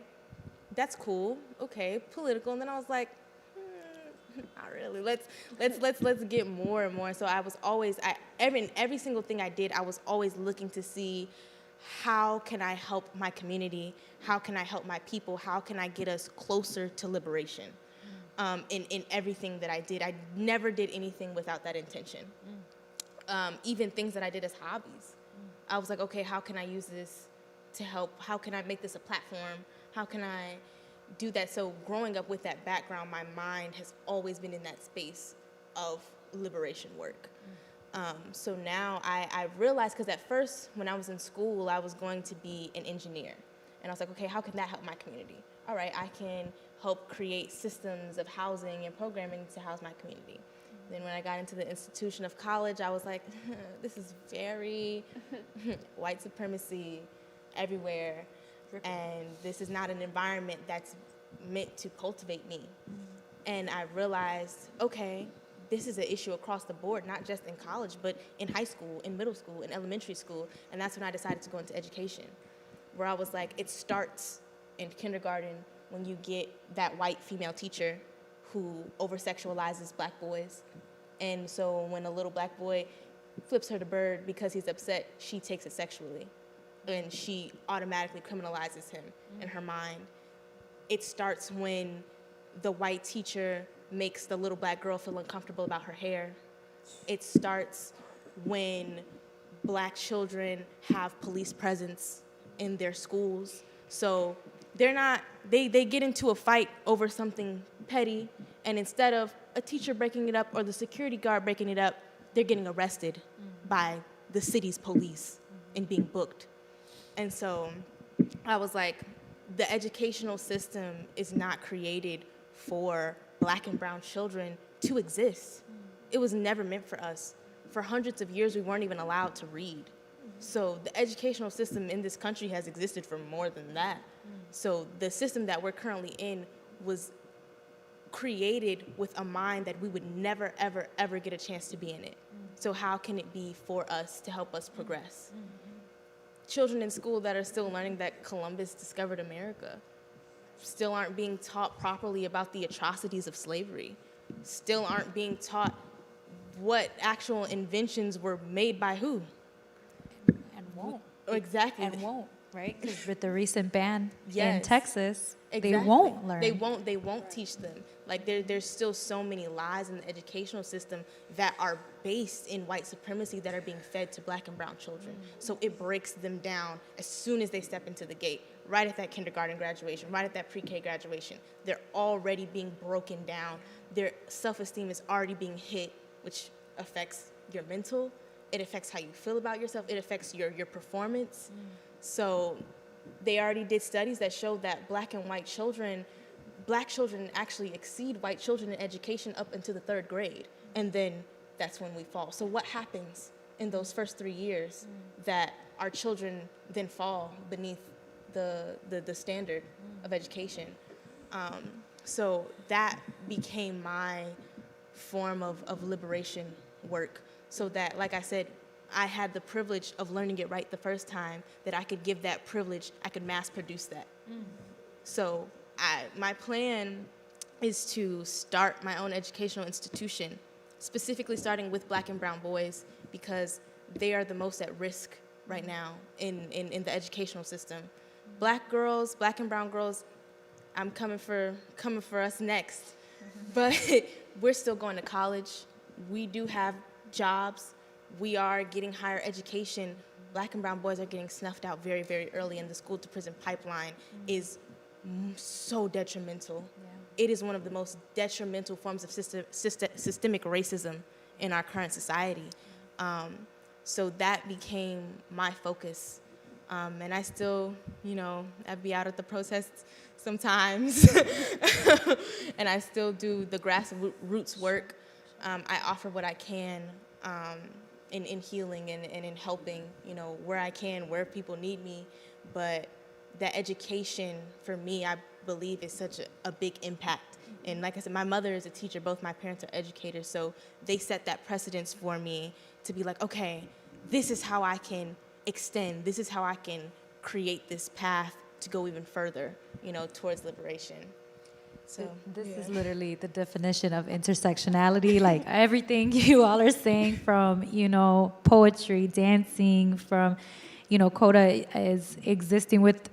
that's cool, okay, political. And then I was like, not really. Let's get more and more. So I was always, every single thing I did, I was always looking to see, how can I help my community? How can I help my people? How can I get us closer to liberation? in everything that I did. I never did anything without that intention. Even things that I did as hobbies. I was like, okay, how can I use this to help? How can I make this a platform? How can I do that? So growing up with that background, my mind has always been in that space of liberation work. So now I realized, because at first when I was in school, I was going to be an engineer. And I was like, okay, how can that help my community? All right, I can help create systems of housing and programming to house my community. Then when I got into the institution of college, I was like, this is very white supremacy everywhere. And this is not an environment that's meant to cultivate me. And I realized, okay, this is an issue across the board, not just in college, but in high school, in middle school, in elementary school. And that's when I decided to go into education, where I was like, it starts in kindergarten when you get that white female teacher who over-sexualizes black boys. And so when a little black boy flips her the bird because he's upset, she takes it sexually. And she automatically criminalizes him in her mind. It starts when the white teacher makes the little black girl feel uncomfortable about her hair. It starts when black children have police presence in their schools. So they get into a fight over something petty, and instead of a teacher breaking it up or the security guard breaking it up, they're getting arrested by the city's police and being booked. And so I was like, the educational system is not created for black and brown children to exist. It was never meant for us. For hundreds of years, we weren't even allowed to read. So the educational system in this country has existed for more than that. So the system that we're currently in was created with a mind that we would never, ever, ever get a chance to be in it. So how can it be for us to help us progress? Children in school that are still learning that Columbus discovered America still aren't being taught properly about the atrocities of slavery, still aren't being taught what actual inventions were made by who. And won't. Exactly. And won't, right? Because with the recent ban in Yes. Texas, Exactly. they won't learn. They won't teach them. Like there's still so many lies in the educational system that are based in white supremacy that are being fed to black and brown children. So it breaks them down as soon as they step into the gate, right at that kindergarten graduation, right at that pre-K graduation. They're already being broken down. Their self-esteem is already being hit, which affects your mental. It affects how you feel about yourself. It affects your performance. So they already did studies that showed that black children actually exceed white children in education up into the 3rd grade. And then that's when we fall. So what happens in those first 3 years that our children then fall beneath the standard of education? So that became my form of liberation work, so that, like I said, I had the privilege of learning it right the first time, that I could give that privilege, I could mass produce that. So my plan is to start my own educational institution, specifically starting with black and brown boys, because they are the most at risk right now in the educational system. Black girls, black and brown girls, I'm coming for us next. But we're still going to college. We do have jobs. We are getting higher education. Black and brown boys are getting snuffed out very, very early, and the school to prison pipeline is so detrimental. It is one of the most detrimental forms of systemic racism in our current society. So that became my focus. And I still, I'd be out at the protests sometimes, and I still do the grassroots work. I offer what I can in healing and in helping, where I can, where people need me. But that education, for me, I believe is such a big impact. And like I said, my mother is a teacher. Both my parents are educators. So they set that precedence for me to be like, okay, this is how I can extend. This is how I can create this path to go even further, towards liberation. So this is literally the definition of intersectionality. Like everything you all are saying, from poetry, dancing, from Coda is existing with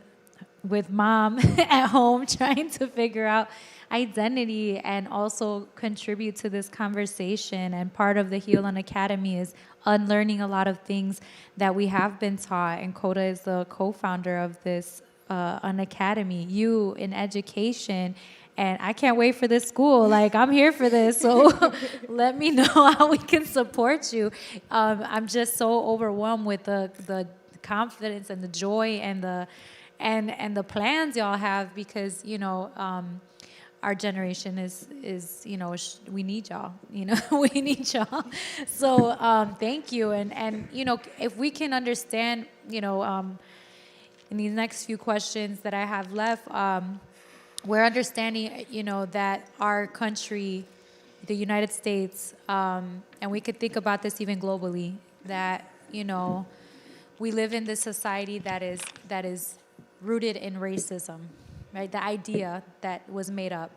with mom at home trying to figure out identity and also contribute to this conversation. And part of the Heal Unacademy is unlearning a lot of things that we have been taught. And Coda is the co-founder of this Unacademy, you in education. And I can't wait for this school. Like, I'm here for this. So let me know how we can support you. I'm just so overwhelmed with the confidence and the joy and the plans y'all have, because, you know, our generation is you know, we need y'all, you know, we need y'all. So thank you. And, you know, if we can understand, you know, in these next few questions that I have left, we're understanding, you know, that our country, the United States, and we could think about this even globally, that, you know, we live in this society that is rooted in racism, right? The idea that was made up.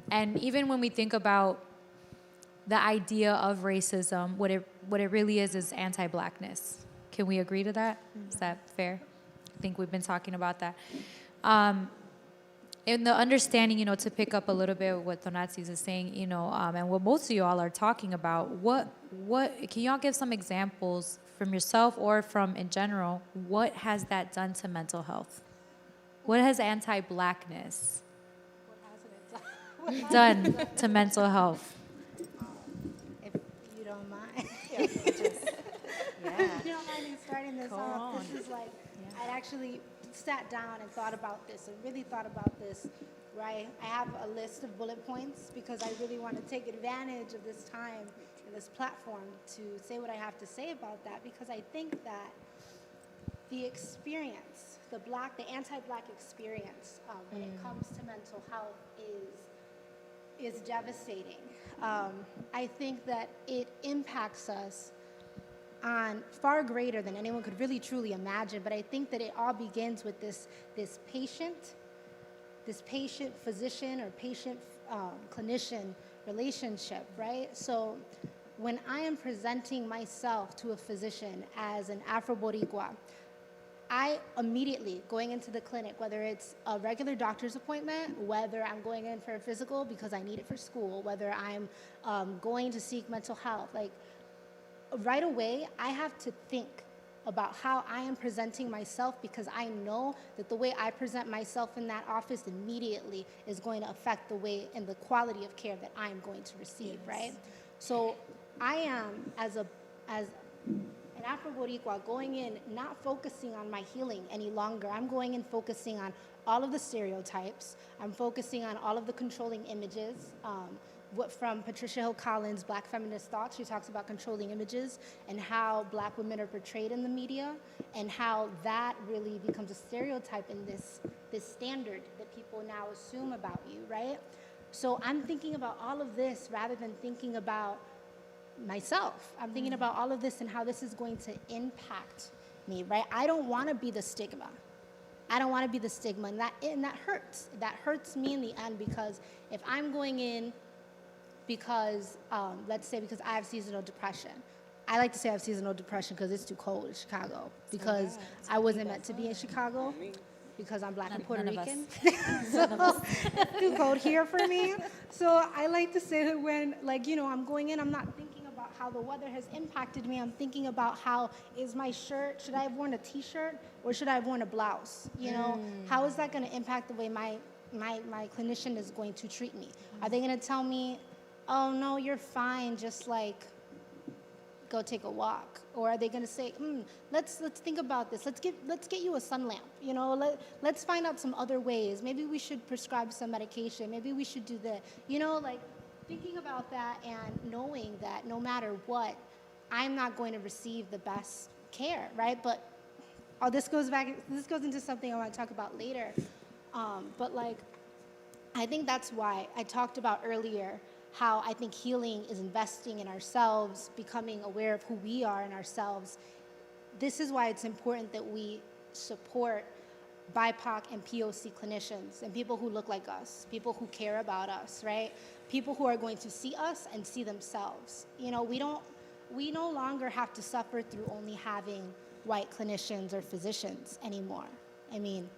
And even when we think about the idea of racism, what it really is anti-Blackness. Can we agree to that? Mm-hmm. Is that fair? I think we've been talking about that. In the understanding, you know, to pick up a little bit of what Tonantizin is saying, you know, and what most of you all are talking about, what can y'all give some examples from yourself or from in general? What has that done to mental health? What has anti-Blackness done to mental health? If you don't mind. Yeah. If you don't mind me starting this off, this is like, I'd actually sat down and thought about this and really thought about this, right? I have a list of bullet points because I really want to take advantage of this time and this platform to say what I have to say about that, because I think that the experience, the anti-Black experience when it comes to mental health is devastating. I think that it impacts us on far greater than anyone could really truly imagine, but I think that it all begins with this patient physician or patient clinician relationship, right? So when I am presenting myself to a physician as an Afro-Boricua, I immediately, going into the clinic, whether it's a regular doctor's appointment, whether I'm going in for a physical because I need it for school, whether I'm going to seek mental health, like right away, I have to think about how I am presenting myself, because I know that the way I present myself in that office immediately is going to affect the way and the quality of care that I'm going to receive, right? So I am, as an Afro-Boricua, going in not focusing on my healing any longer. I'm going in focusing on all of the stereotypes. I'm focusing on all of the controlling images. From Patricia Hill Collins' Black Feminist Thought, she talks about controlling images and how Black women are portrayed in the media, and how that really becomes a stereotype in this standard that people now assume about you, right? So I'm thinking about all of this rather than thinking about myself. I'm thinking about all of this and how this is going to impact me, right? I don't want to be the stigma. I don't want to be the stigma, and that hurts. That hurts me in the end, because if I'm going in because, let's say, because I have seasonal depression. I like to say I have seasonal depression because it's too cold in Chicago, because I wasn't meant to be in Chicago because I'm Black and Puerto Rican. So it's too cold here for me. So I like to say that when, like, you know, I'm going in, I'm not thinking about how the weather has impacted me. I'm thinking about how is my shirt, should I have worn a t-shirt or should I have worn a blouse? You know, how is that going to impact the way my clinician is going to treat me? Are they going to tell me, oh, no, you're fine, just like go take a walk? Or are they going to say, let's think about this. Let's get you a sun lamp. You know, let's find out some other ways. Maybe we should prescribe some medication. Maybe we should do that. You know, like thinking about that and knowing that no matter what, I'm not going to receive the best care, right? But this goes into something I want to talk about later. But like, I think that's why I talked about earlier how I think healing is investing in ourselves, becoming aware of who we are in ourselves. This is why it's important that we support BIPOC and POC clinicians and people who look like us, people who care about us, right? People who are going to see us and see themselves. You know, we no longer have to suffer through only having white clinicians or physicians anymore. I mean,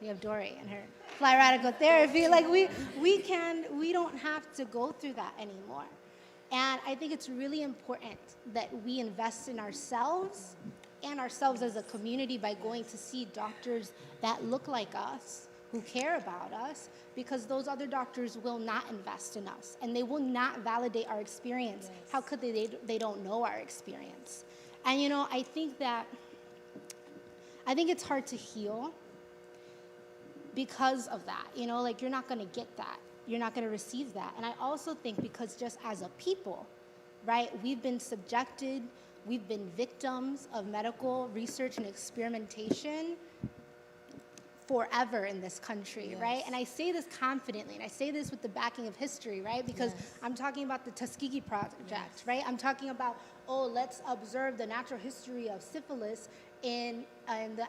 We have Dory and her fly radical therapy. Like we don't have to go through that anymore. And I think it's really important that we invest in ourselves and ourselves as a community by going to see doctors that look like us, who care about us, because those other doctors will not invest in us and they will not validate our experience. Yes. How could they? They don't know our experience. And you know, I think it's hard to heal because of that. You know, like you're not going to get that. You're not going to receive that. And I also think because just as a people, right, we've been subjected, we've been victims of medical research and experimentation forever in this country, yes. right? And I say this confidently, and I say this with the backing of history, right? Because yes. I'm talking about the Tuskegee Project, yes. right? I'm talking about, let's observe the natural history of syphilis in the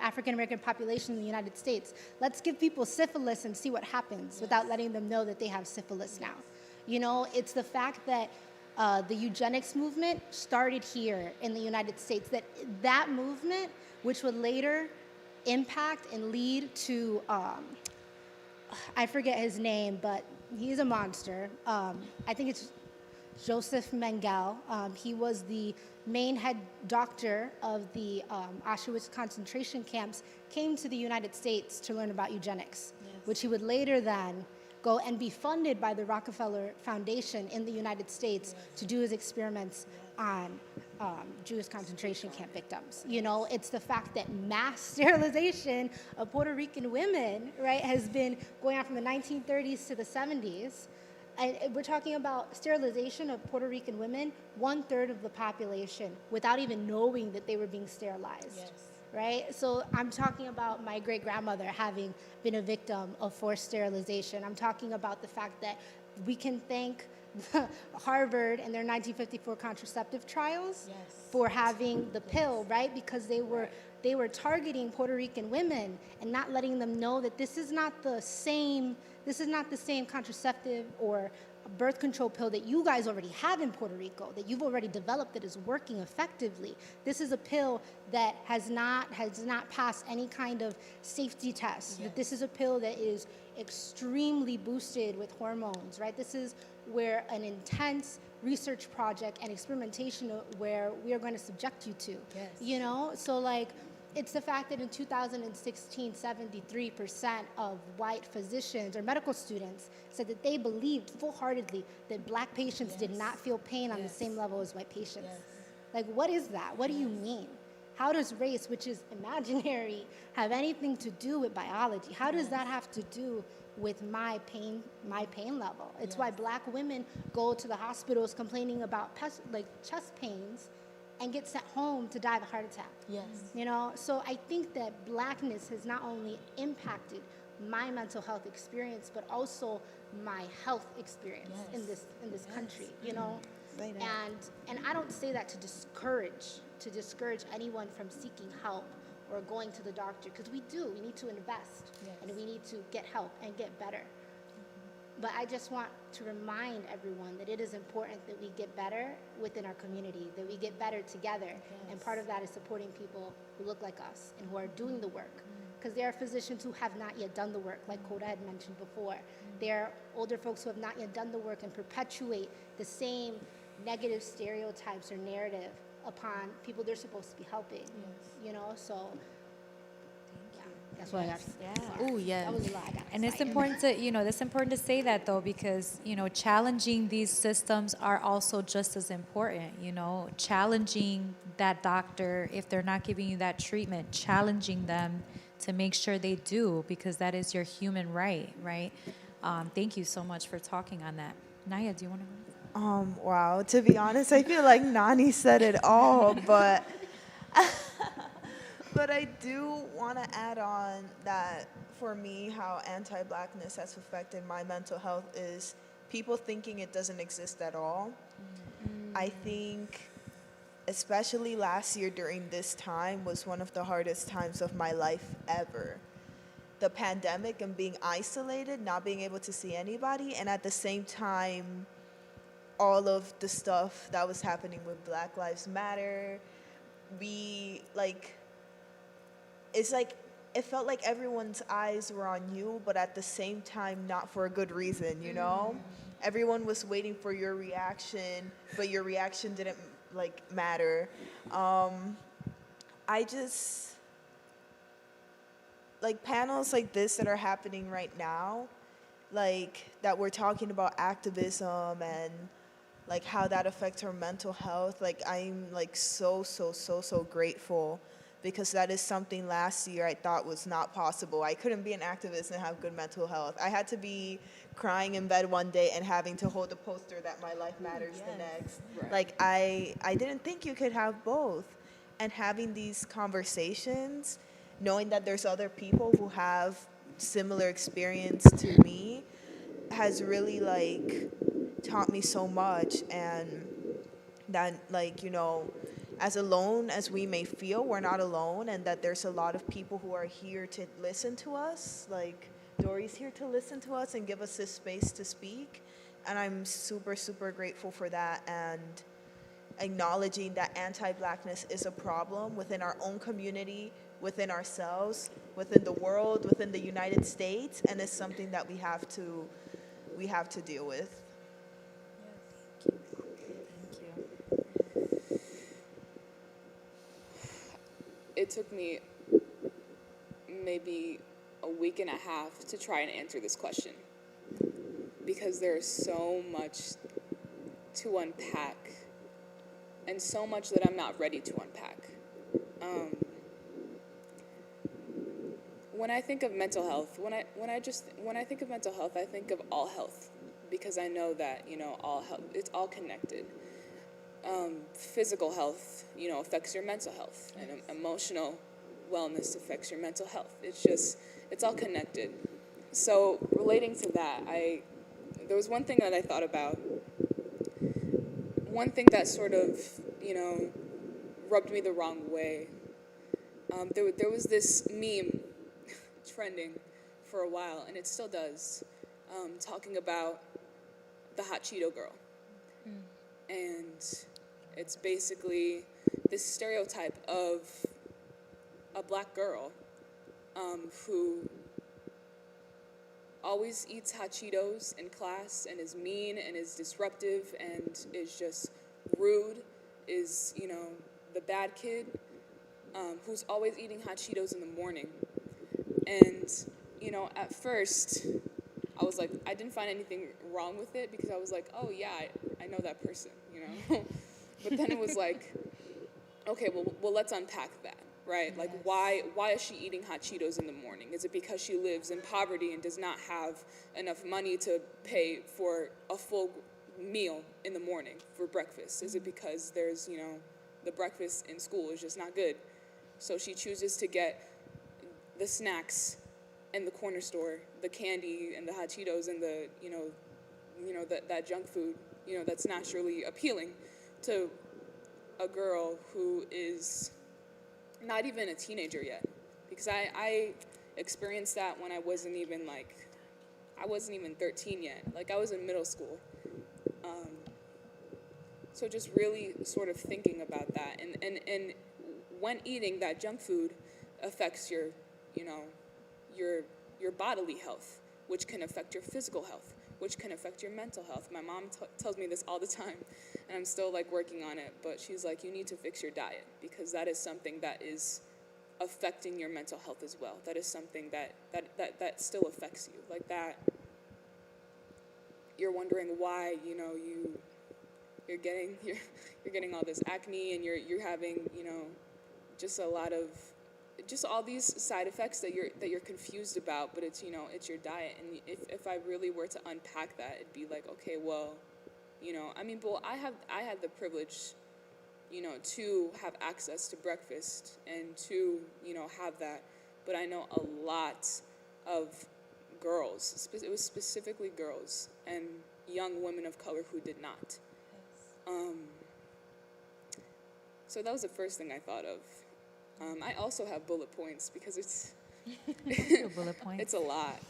African-American population in the United States. Let's give people syphilis and see what happens yes. without letting them know that they have syphilis yes. now. You know, it's the fact that the eugenics movement started here in the United States, that movement, which would later impact and lead to, I forget his name, but he's a monster. I think it's Joseph Mengele. He was the main head doctor of the Auschwitz concentration camps, came to the United States to learn about eugenics, yes. which he would later then go and be funded by the Rockefeller Foundation in the United States yes. to do his experiments yes. on Jewish concentration camp victims. You know, it's the fact that mass sterilization of Puerto Rican women, right, has been going on from the 1930s to the 70s. And we're talking about sterilization of Puerto Rican women, 1/3 of the population, without even knowing that they were being sterilized, yes. right? So I'm talking about my great-grandmother having been a victim of forced sterilization. I'm talking about the fact that we can thank Harvard and their 1954 contraceptive trials yes. for having the pill, right? Because they were targeting Puerto Rican women and not letting them know that this is not the same contraceptive or birth control pill that you guys already have in Puerto Rico, that you've already developed that is working effectively. This is a pill that has not passed any kind of safety test. Yes. That this is a pill that is extremely boosted with hormones, right? This is where an intense research project and experimentation where we are going to subject you to. Yes. You know, so like, it's the fact that in 2016, 73% of white physicians or medical students said that they believed full-heartedly that black patients yes. did not feel pain on yes. the same level as white patients. Yes. Like, what is that? What do you mean? How does race, which is imaginary, have anything to do with biology? How does that have to do with my pain level? It's why black women go to the hospitals complaining about chest pains and get sent home to die of a heart attack. Yes. You know, so I think that blackness has not only impacted my mental health experience, but also my health experience yes. in this yes. country, you know? Right. And I don't say that to discourage anyone from seeking help or going to the doctor, because we need to invest yes. and we need to get help and get better. But I just want to remind everyone that it is important that we get better within our community, that we get better together. Yes. And part of that is supporting people who look like us and who are doing the work. Because there are physicians who have not yet done the work, like Coda had mentioned before. There are older folks who have not yet done the work and perpetuate the same negative stereotypes or narrative upon people they're supposed to be helping. Yes. You know, so... That's what I got. Yeah. Oh, yeah. That was a lot. And it's important to say that though, because, challenging these systems are also just as important, challenging that doctor if they're not giving you that treatment, challenging them to make sure they do, because that is your human right? Thank you so much for talking on that. Naia, do you want to? Wow. To be honest, I feel like Nani said it all, but... But I do want to add on that for me, how anti-Blackness has affected my mental health is people thinking it doesn't exist at all. Mm-hmm. I think, especially last year during this time, was one of the hardest times of my life ever. The pandemic and being isolated, not being able to see anybody, and at the same time, all of the stuff that was happening with Black Lives Matter, it's like, it felt like everyone's eyes were on you, but at the same time, not for a good reason, you know? Everyone was waiting for your reaction, but your reaction didn't, like, matter. I just, like, panels like this that are happening right now, like, that we're talking about activism and, like, how that affects our mental health, like, I'm, like, so grateful, because that is something last year I thought was not possible. I couldn't be an activist and have good mental health. I had to be crying in bed one day and having to hold a poster that my life matters the next. Right. Like, I didn't think you could have both. And having these conversations, knowing that there's other people who have similar experience to me, has really, like, taught me so much. And that, like, you know, as alone as we may feel, we're not alone, and that there's a lot of people who are here to listen to us. Like, Dori's here to listen to us and give us this space to speak. And I'm super grateful for that, and acknowledging that anti-Blackness is a problem within our own community, within ourselves, within the world, within the United States, and it's something that we have to deal with. It took me maybe a week and a half to try and answer this question, because there's so much to unpack, and so much that I'm not ready to unpack. When I think of mental health, when I think of mental health, I think of all health, because I know that, you know, all health, it's all connected. Physical health, you know, affects your mental health, and emotional wellness affects your mental health. It's all connected. So relating to that, there was one thing that I thought about. One thing that sort of, you know, rubbed me the wrong way. There was this meme trending for a while, and it still does, talking about the hot Cheeto girl. And it's basically this stereotype of a black girl who always eats hot Cheetos in class and is mean and is disruptive and is just rude, is, you know, the bad kid, who's always eating hot Cheetos in the morning. And, you know, at first, I was like, I didn't find anything wrong with it, because I was like, oh yeah, I know that person, you know? But then it was like, okay, well, let's unpack that, right? Yes. Like, why is she eating hot Cheetos in the morning? Is it because she lives in poverty and does not have enough money to pay for a full meal in the morning for breakfast? Is it because there's, you know, the breakfast in school is just not good, so she chooses to get the snacks in the corner store, the candy and the hot Cheetos and the, you know, that junk food, you know, that's naturally appealing to a girl who is not even a teenager yet? Because I experienced that when I wasn't even 13 yet. Like, I was in middle school. So just really sort of thinking about that. And when eating that junk food affects your, you know, your bodily health, which can affect your physical health, which can affect your mental health. My mom tells me this all the time, and I'm still, like, working on it, but she's like, you need to fix your diet, because that is something that is affecting your mental health as well. That is something that still affects you. Like, that you're wondering why, you know, you're getting all this acne, and you're having, you know, just a lot of, just all these side effects that you're confused about, but it's, you know, it's your diet. And if I really were to unpack that, it'd be like, okay, well, you know, I mean, but I had the privilege, you know, to have access to breakfast and to, you know, have that, but I know a lot of girls, it was specifically girls and young women of color who did not. So that was the first thing I thought of. I also have bullet points, because it's bullet points. It's a lot.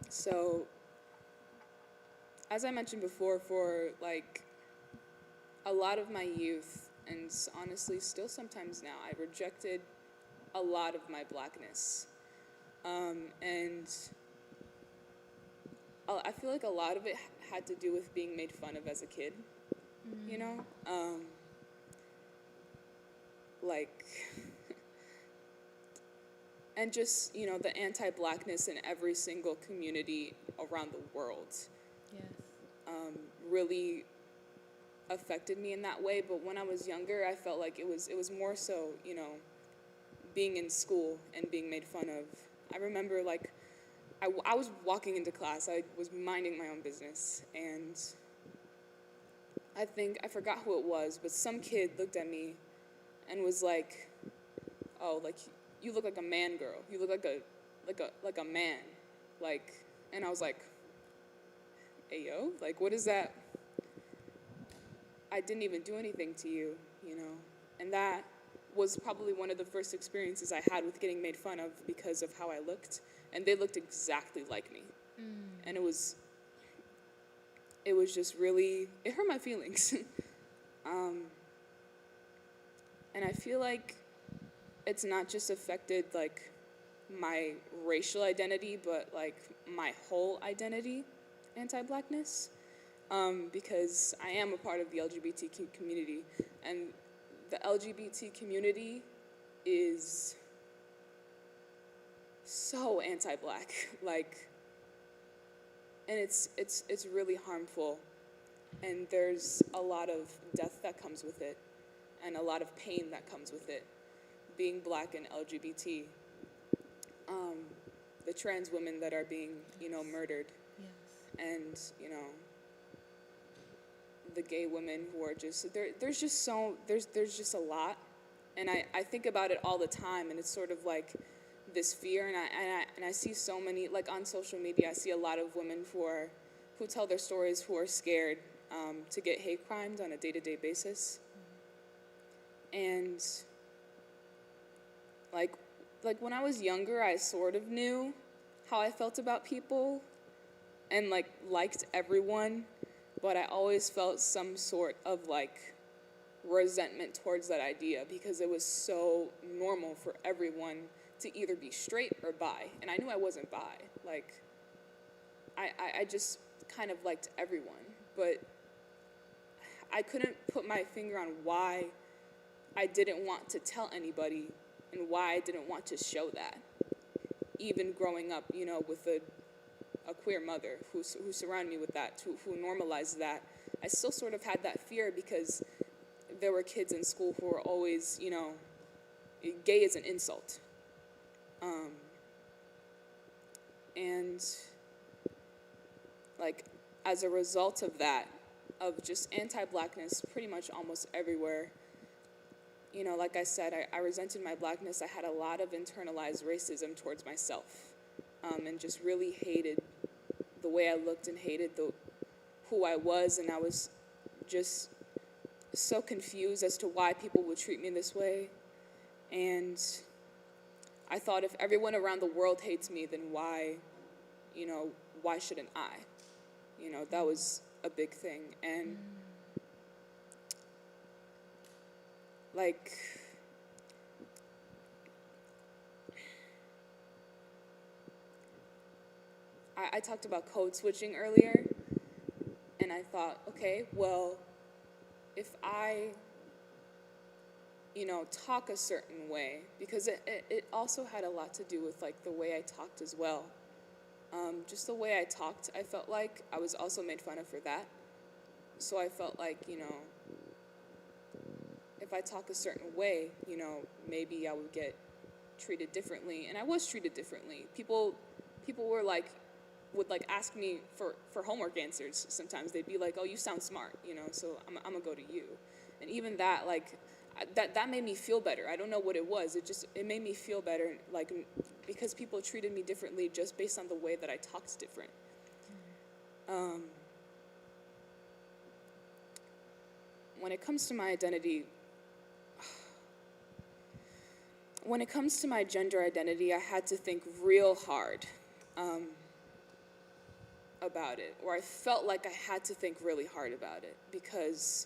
So, as I mentioned before, for, like, a lot of my youth and honestly, still sometimes now, I rejected a lot of my Blackness. And I feel like a lot of it had to do with being made fun of as a kid, you know? Like, and just, you know, the anti-Blackness in every single community around the world. Yes. Really affected me in that way. But when I was younger, I felt like it was more so, you know, being in school and being made fun of. I remember, like, I was walking into class. I was minding my own business, and I forgot who it was, but some kid looked at me and was like, "Oh, like, you look like a man girl. You look like a man." Like, and I was like, "Hey, yo, like, what is that?" I didn't even do anything to you, you know? And that was probably one of the first experiences I had with getting made fun of because of how I looked. And they looked exactly like me. And it was just really, it hurt my feelings. And I feel like it's not just affected, like, my racial identity, but, like, my whole identity, anti-Blackness. Because I am a part of the LGBTQ community, and the LGBT community is so anti-Black, like, and it's really harmful, and there's a lot of death that comes with it, and a lot of pain that comes with it, being Black and LGBT. The trans women that are being, you know, murdered, and, you know, the gay women who are just, there's just a lot, and I think about it all the time, and it's sort of like this fear, and I see so many, like, on social media, I see a lot of women who tell their stories who are scared to get hate crimed on a day-to-day basis, and like when I was younger, I sort of knew how I felt about people, and, like, liked everyone, but I always felt some sort of, like, resentment towards that idea because it was so normal for everyone to either be straight or bi, and I knew I wasn't bi. Like, I just kind of liked everyone, but I couldn't put my finger on why I didn't want to tell anybody and why I didn't want to show that. Even growing up, you know, with a queer mother who surrounded me with that, who normalized that, I still sort of had that fear because there were kids in school who were always, you know, gay is an insult. And, like, as a result of that, of just anti-Blackness pretty much almost everywhere, you know, like I said, I resented my Blackness. I had a lot of internalized racism towards myself, and just really hated the way I looked and hated who I was, and I was just so confused as to why people would treat me this way. And I thought, if everyone around the world hates me, then why shouldn't I? You know, that was a big thing. And like, I talked about code switching earlier, and I thought, okay, well, if I, you know, talk a certain way, because it also had a lot to do with, like, the way I talked as well. Just the way I talked, I felt like I was also made fun of for that. So I felt like, you know, if I talk a certain way, you know, maybe I would get treated differently. And I was treated differently. People were like, would like ask me for homework answers sometimes. They'd be like, oh, you sound smart, you know, so I'm gonna go to you. And even that, like, that made me feel better. I don't know what it was. It made me feel better, like, because people treated me differently just based on the way that I talked different. When it comes to my identity, when it comes to my gender identity, I had to think real hard about it, or I felt like I had to think really hard about it, because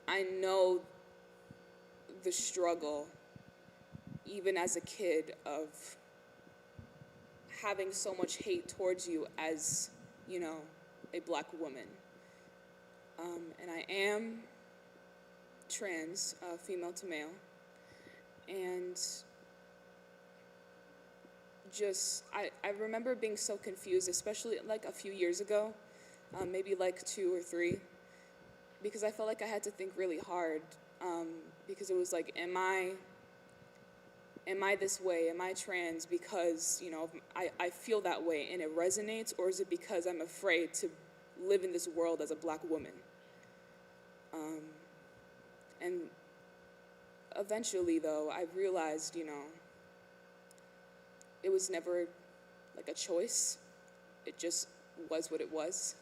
I know the struggle, even as a kid, of having so much hate towards you as, you know, a Black woman. And I am trans, female to male, and just, I remember being so confused, especially like a few years ago, maybe like 2 or 3, because I felt like I had to think really hard, because it was like, am I this way? Am I trans because, you know, I feel that way and it resonates, or is it because I'm afraid to live in this world as a Black woman? And eventually, though, I realized, you know, it was never like a choice. It just was what it was.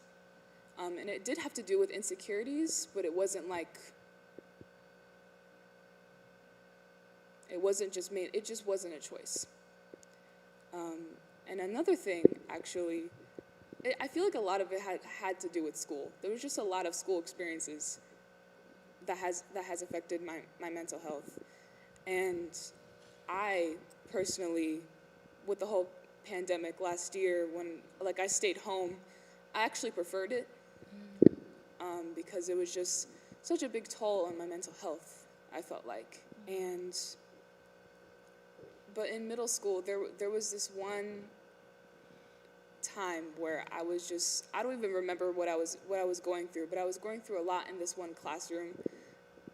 And it did have to do with insecurities, but it wasn't like, it just wasn't a choice. And another thing, actually, I feel like a lot of it had to do with school. There was just a lot of school experiences that has affected my mental health. And I personally, with the whole pandemic last year, when like I stayed home, I actually preferred it, because it was just such a big toll on my mental health, I felt like. But in middle school, there was this one time where I was just, I don't even remember what I was going through, but I was going through a lot in this one classroom,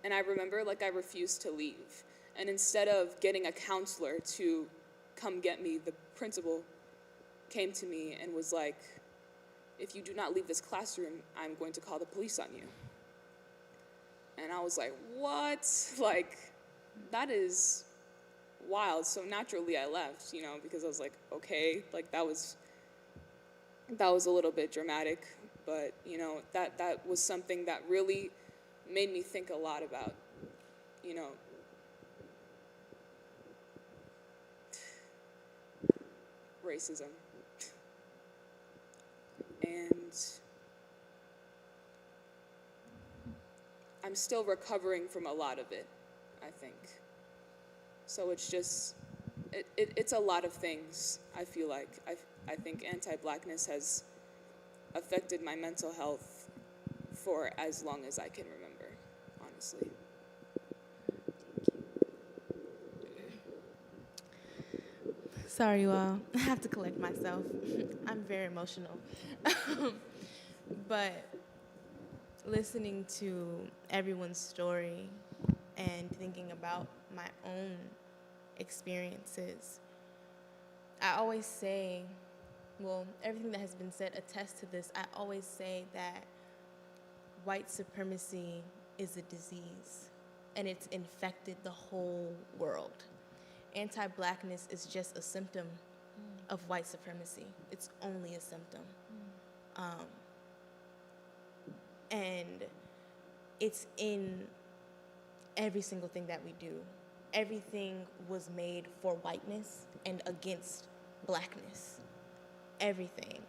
and I remember like I refused to leave. And instead of getting a counselor to come get me, the principal came to me and was like, if you do not leave this classroom, I'm going to call the police on you. And I was like, what? Like, that is wild. So naturally I left, you know, because I was like, okay, like that was a little bit dramatic, but you know, that was something that really made me think a lot about, you know, racism. And I'm still recovering from a lot of it, I think. So it's just, it's a lot of things, I feel like. I think anti-Blackness has affected my mental health for as long as I can remember, honestly. Sorry, you all. I have to collect myself. I'm very emotional. But listening to everyone's story and thinking about my own experiences, I always say, well, everything that has been said attests to this. I always say that white supremacy is a disease, and it's infected the whole world. Anti-Blackness is just a symptom of white supremacy. It's only a symptom. And it's in every single thing that we do. Everything was made for whiteness and against Blackness. Everything.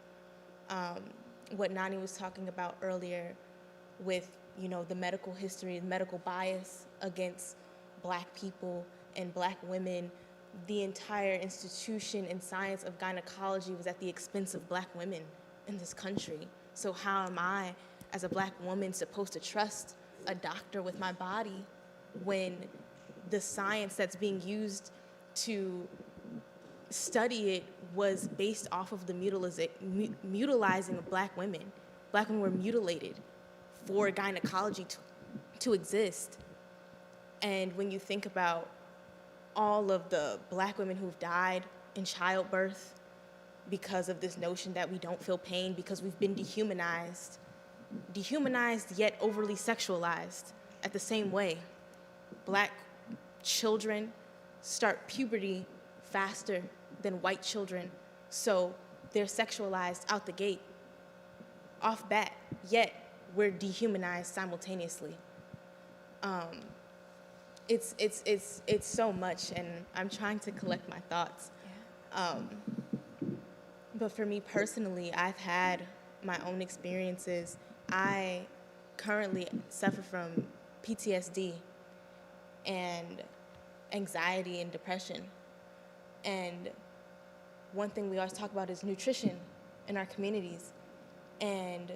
What Nani was talking about earlier with, you know, the medical history, the medical bias against Black people and Black women, the entire institution and science of gynecology was at the expense of Black women in this country. So how am I, as a Black woman, supposed to trust a doctor with my body when the science that's being used to study it was based off of the mutilizing of Black women? Black women were mutilated for gynecology to exist. And when you think about all of the Black women who've died in childbirth because of this notion that we don't feel pain because we've been dehumanized yet overly sexualized at the same way. Black children start puberty faster than white children, so they're sexualized out the gate, off bat, yet we're dehumanized simultaneously. It's so much, and I'm trying to collect my thoughts. But for me personally, I've had my own experiences. I currently suffer from PTSD, and anxiety and depression. And one thing we always talk about is nutrition in our communities. And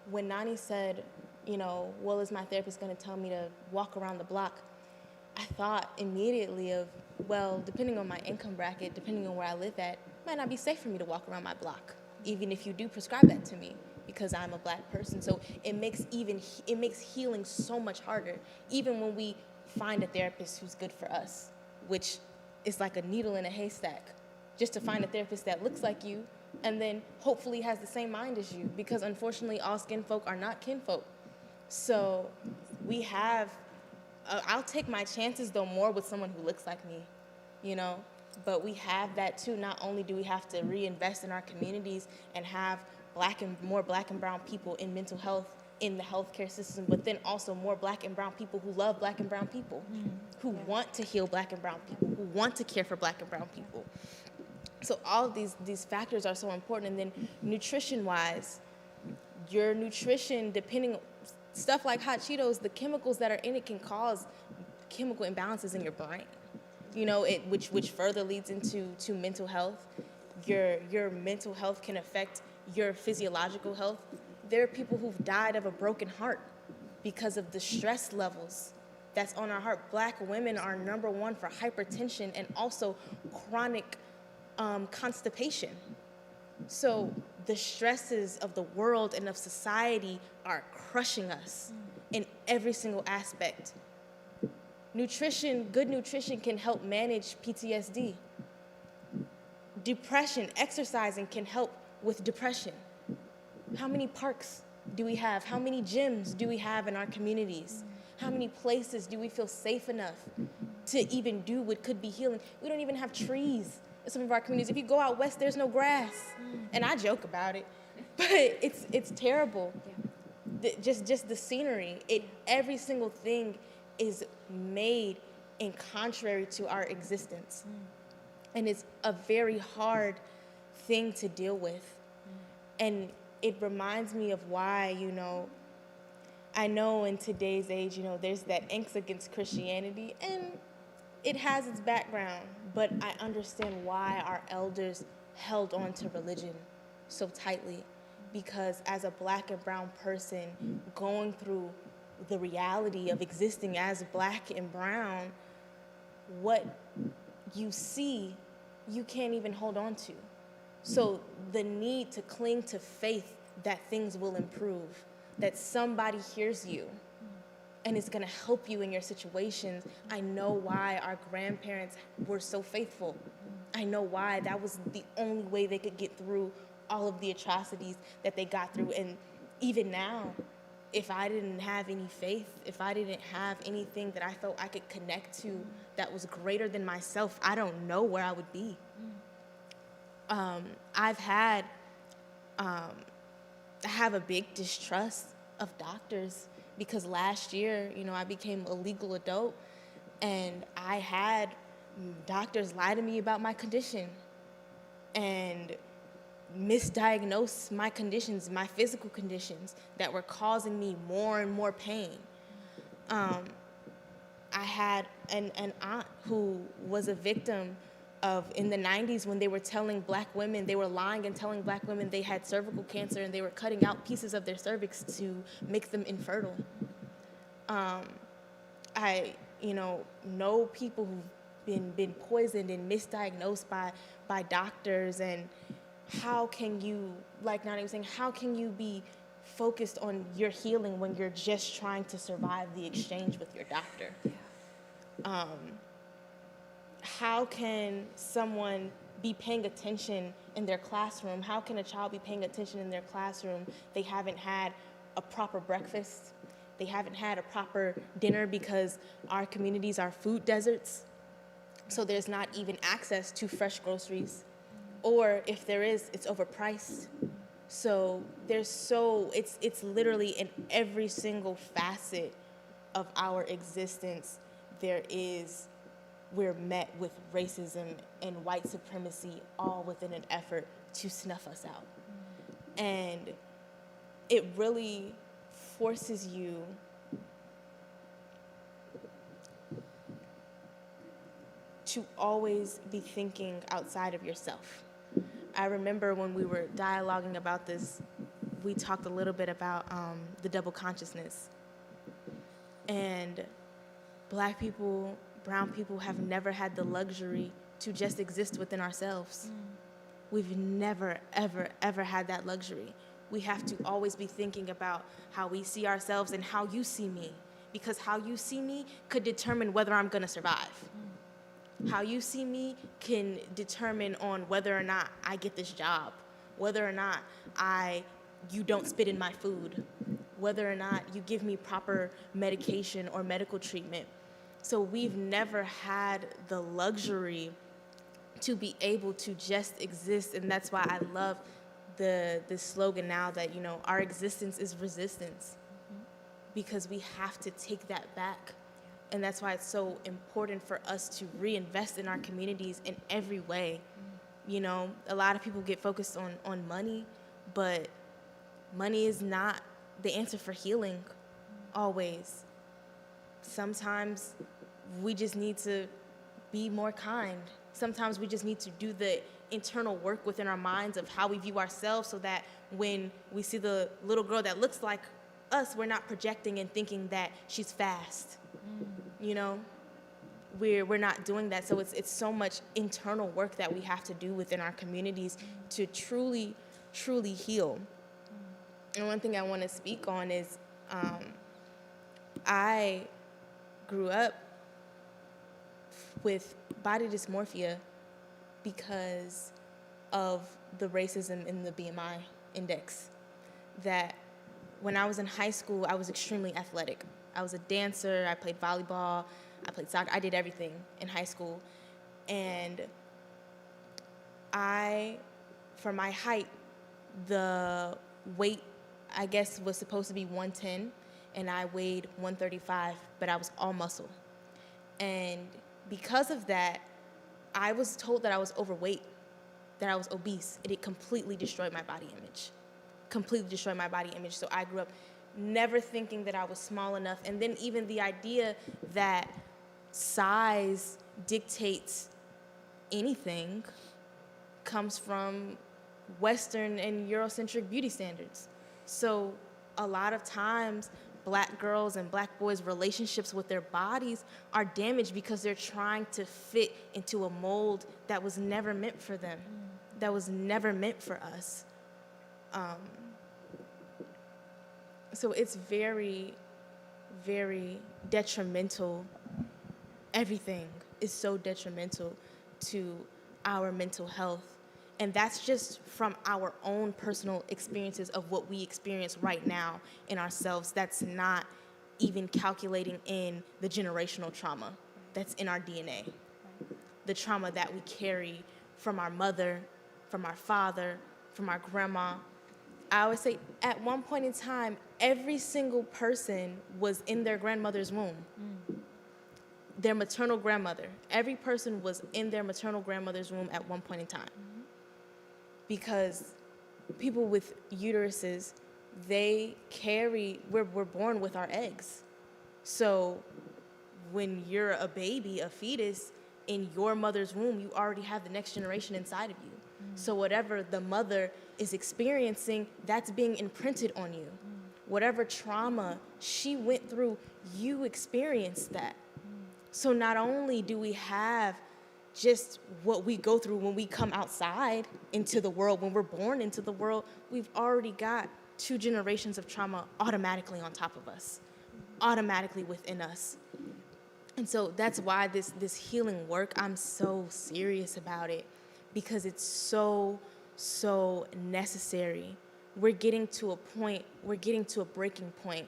when Nani said, you know, well, is my therapist going to tell me to walk around the block? I thought immediately of, well, depending on my income bracket, depending on where I live at, it might not be safe for me to walk around my block, even if you do prescribe that to me, because I'm a Black person. So it makes healing so much harder, even when we find a therapist who's good for us, which is like a needle in a haystack, just to find a therapist that looks like you and then hopefully has the same mind as you, because unfortunately all skin folk are not kinfolk. So we have, I'll take my chances though more with someone who looks like me, you know, but we have that too. Not only do we have to reinvest in our communities and have more Black and brown people in mental health in the healthcare system, but then also more Black and brown people who love Black and brown people, who want to heal Black and brown people, who want to care for Black and brown people. So all of these factors are so important. And then nutrition-wise, your nutrition, depending, stuff like hot Cheetos, the chemicals that are in it can cause chemical imbalances in your brain, you know, which further leads into mental health. Your mental health can affect your physiological health. There are people who've died of a broken heart because of the stress levels that's on our heart. Black women are #1 for hypertension and also chronic constipation. So the stresses of the world and of society are crushing us in every single aspect. Nutrition, good nutrition can help manage PTSD. Depression, exercising can help with depression. How many parks do we have? How many gyms do we have in our communities? How many places do we feel safe enough to even do what could be healing? We don't even have trees in some of our communities. If you go out west, there's no grass. And I joke about it, but it's terrible. Just the scenery, every single thing is made in contrary to our existence. And it's a very hard thing to deal with. And it reminds me of why, you know, I know in today's age, you know, there's that angst against Christianity, and it has its background, but I understand why our elders held on to religion so tightly, because as a Black and brown person going through the reality of existing as Black and brown, what you see, you can't even hold on to. So the need to cling to faith that things will improve, that somebody hears you and is gonna help you in your situations. I know why our grandparents were so faithful. I know why that was the only way they could get through all of the atrocities that they got through. And even now, if I didn't have any faith, if I didn't have anything that I felt I could connect to that was greater than myself, I don't know where I would be. I have a big distrust of doctors, because last year, you know, I became a legal adult and I had doctors lie to me about my condition and misdiagnose my conditions, my physical conditions that were causing me more and more pain. I had an aunt who was a victim of, in the 90s, when they were telling Black women, they were lying and telling Black women they had cervical cancer, and they were cutting out pieces of their cervix to make them infertile. I, you know people who've been poisoned and misdiagnosed by doctors, and how can you, like Nani was saying, how can you be focused on your healing when you're just trying to survive the exchange with your doctor? How can someone be paying attention in their classroom? How can a child be paying attention in their classroom? They haven't had a proper breakfast. They haven't had a proper dinner, because our communities are food deserts. So there's not even access to fresh groceries. Or if there is, it's overpriced. So it's literally in every single facet of our existence, we're met with racism and white supremacy, all within an effort to snuff us out. And it really forces you to always be thinking outside of yourself. I remember when we were dialoguing about this, we talked a little bit about the double consciousness. And Black people, brown people have never had the luxury to just exist within ourselves. We've never, ever, ever had that luxury. We have to always be thinking about how we see ourselves and how you see me, because how you see me could determine whether I'm gonna survive. How you see me can determine on whether or not I get this job, whether or not you don't spit in my food, whether or not you give me proper medication or medical treatment. So we've never had the luxury to be able to just exist, and that's why I love the slogan now that, you know, our existence is resistance, because we have to take that back. And that's why it's so important for us to reinvest in our communities in every way. You know, a lot of people get focused on money, but money is not the answer for healing always. Sometimes we just need to be more kind. Sometimes we just need to do the internal work within our minds of how we view ourselves, so that when we see the little girl that looks like us, we're not projecting and thinking that she's fast. You know, we're not doing that. So it's so much internal work that we have to do within our communities to truly, truly heal. And one thing I want to speak on is I grew up with body dysmorphia because of the racism in the BMI index. That when I was in high school, I was extremely athletic. I was a dancer, I played volleyball, I played soccer, I did everything in high school. And for my height, the weight, I guess, was supposed to be 110, and I weighed 135, but I was all muscle. And because of that, I was told that I was overweight, that I was obese, and it completely destroyed my body image. So I grew up never thinking that I was small enough. And then even the idea that size dictates anything comes from Western and Eurocentric beauty standards. So a lot of times, Black girls and Black boys' relationships with their bodies are damaged because they're trying to fit into a mold that was never meant for them, that was never meant for us. So it's very, very detrimental. Everything is so detrimental to our mental health. And that's just from our own personal experiences of what we experience right now in ourselves. That's not even calculating in the generational trauma that's in our DNA. The trauma that we carry from our mother, from our father, from our grandma. I always say, at one point in time, every single person was in their grandmother's womb. Their maternal grandmother. Every person was in their maternal grandmother's womb at one point in time. Because people with uteruses, we're born with our eggs. So when you're a baby, a fetus, in your mother's womb, you already have the next generation inside of you. So whatever the mother is experiencing, that's being imprinted on you. Whatever trauma she went through, you experienced that. So not only do we have just what we go through when we come outside into the world, when we're born into the world, we've already got 2 generations of trauma automatically on top of us, automatically within us. And so that's why this healing work, I'm so serious about it, because it's so, so necessary. We're getting to a breaking point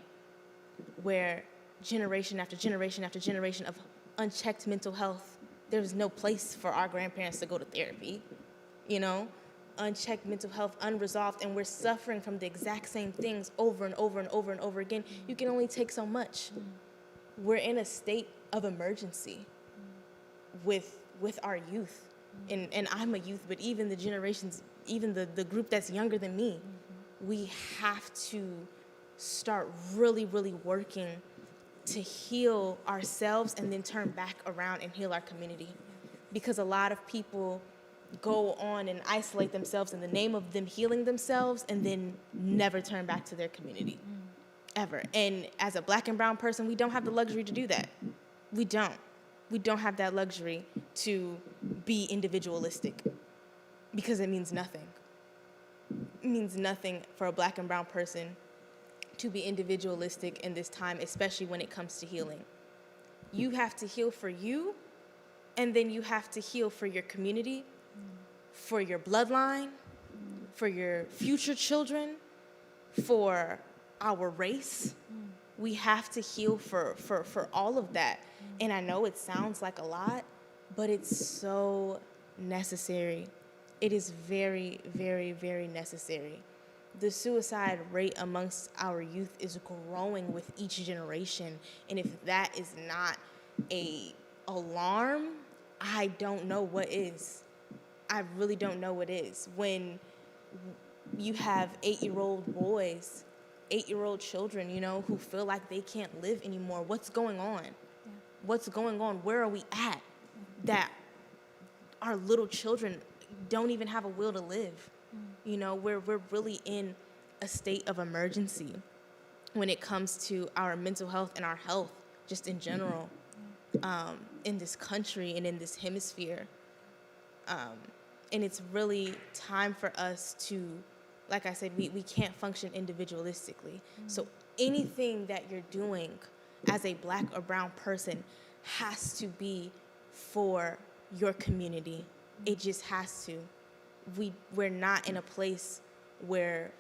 where generation after generation after generation of unchecked mental health, there's no place for our grandparents to go to therapy, you know? Unchecked mental health, unresolved, and we're suffering from the exact same things over and over and over and over again. You can only take so much. We're in a state of emergency with our youth. And I'm a youth, but even the generations, even the group that's younger than me, we have to start really, really working to heal ourselves and then turn back around and heal our community. because a lot of people go on and isolate themselves in the name of them healing themselves and then never turn back to their community, ever. And as a Black and brown person, we don't have the luxury to do that. We don't. We don't have that luxury to be individualistic because it means nothing. It means nothing for a Black and brown person to be individualistic in this time, especially when it comes to healing. You have to heal for you, and then you have to heal for your community, for your bloodline, for your future children, for our race. We have to heal for all of that. And I know it sounds like a lot, but it's so necessary. It is very, very, very necessary. The suicide rate amongst our youth is growing with each generation. And if that is not an alarm, I don't know what is. I really don't know what is. When you have 8-year-old boys, 8-year-old children, you know, who feel like they can't live anymore, what's going on? Yeah. What's going on? Where are we at? That our little children don't even have a will to live. You know, we're really in a state of emergency when it comes to our mental health and our health, just in general, in this country and in this hemisphere. And it's really time for us to, like I said, we can't function individualistically. So anything that you're doing as a Black or brown person has to be for your community. It just has to. We're not in a place where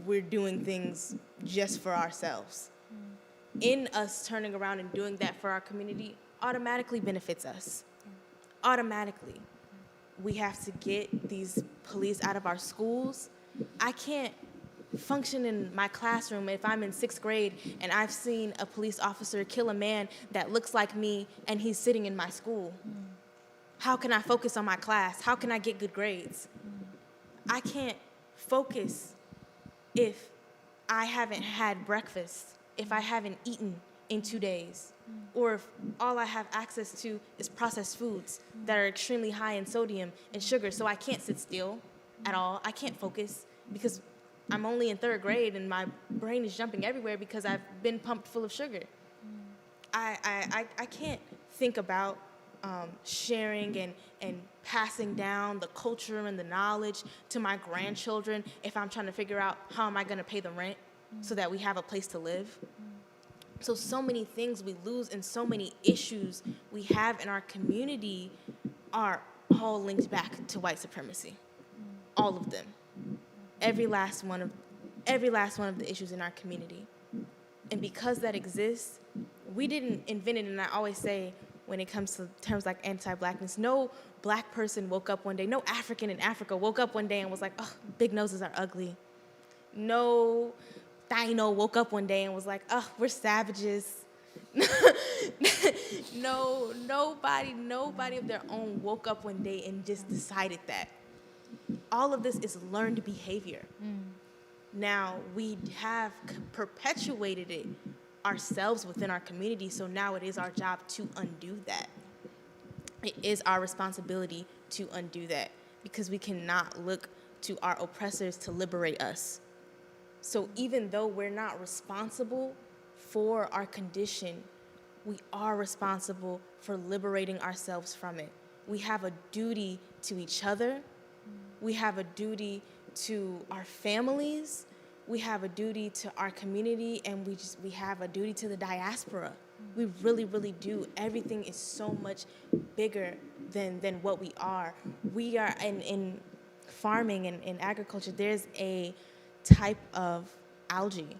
we're doing things just for ourselves. In us turning around and doing that for our community automatically benefits us. Automatically. We have to get these police out of our schools. I can't function in my classroom if I'm in 6th grade and I've seen a police officer kill a man that looks like me and he's sitting in my school. How can I focus on my class? How can I get good grades? I can't focus if I haven't had breakfast, if I haven't eaten in 2 days, or if all I have access to is processed foods that are extremely high in sodium and sugar, so I can't sit still at all. I can't focus because I'm only in 3rd grade and my brain is jumping everywhere because I've been pumped full of sugar. I can't think about sharing and passing down the culture and the knowledge to my grandchildren if I'm trying to figure out how am I going to pay the rent so that we have a place to live. So many things we lose and so many issues we have in our community are all linked back to white supremacy. All of them. Every last one of the issues in our community. And because that exists, we didn't invent it. And I always say, when it comes to terms like anti-Blackness, no Black person woke up one day, no African in Africa woke up one day and was like, oh, big noses are ugly. No Taino woke up one day and was like, oh, we're savages. No, nobody of their own woke up one day and just decided that. All of this is learned behavior. Now, we have perpetuated it ourselves within our community, so now it is our job to undo that. It is our responsibility to undo that because we cannot look to our oppressors to liberate us. So even though we're not responsible for our condition, we are responsible for liberating ourselves from it. We have a duty to each other. We have a duty to our families. We have a duty to our community, and we have a duty to the diaspora. We really, really do. Everything is so much bigger than what we are. We are in farming and in agriculture, there's a type of algae.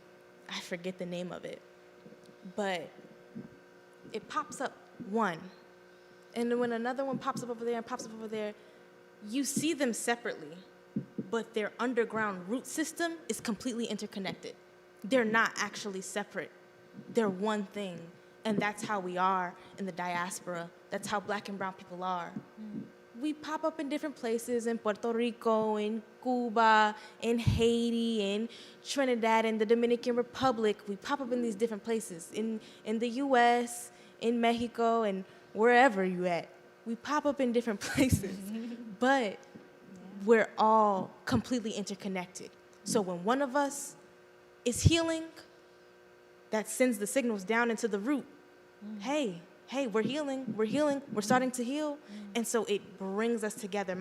I forget the name of it. But it pops up one. And then when another one pops up over there and pops up over there, you see them separately, but their underground root system is completely interconnected. They're not actually separate. They're one thing. And that's how we are in the diaspora. That's how Black and brown people are. We pop up in different places, in Puerto Rico, in Cuba, in Haiti, in Trinidad, in the Dominican Republic. We pop up in these different places, in the US, in Mexico, and wherever you at. we pop up in different places, but we're all completely interconnected. So when one of us is healing, that sends the signals down into the root. Hey, we're healing, we're starting to heal. And so it brings us together.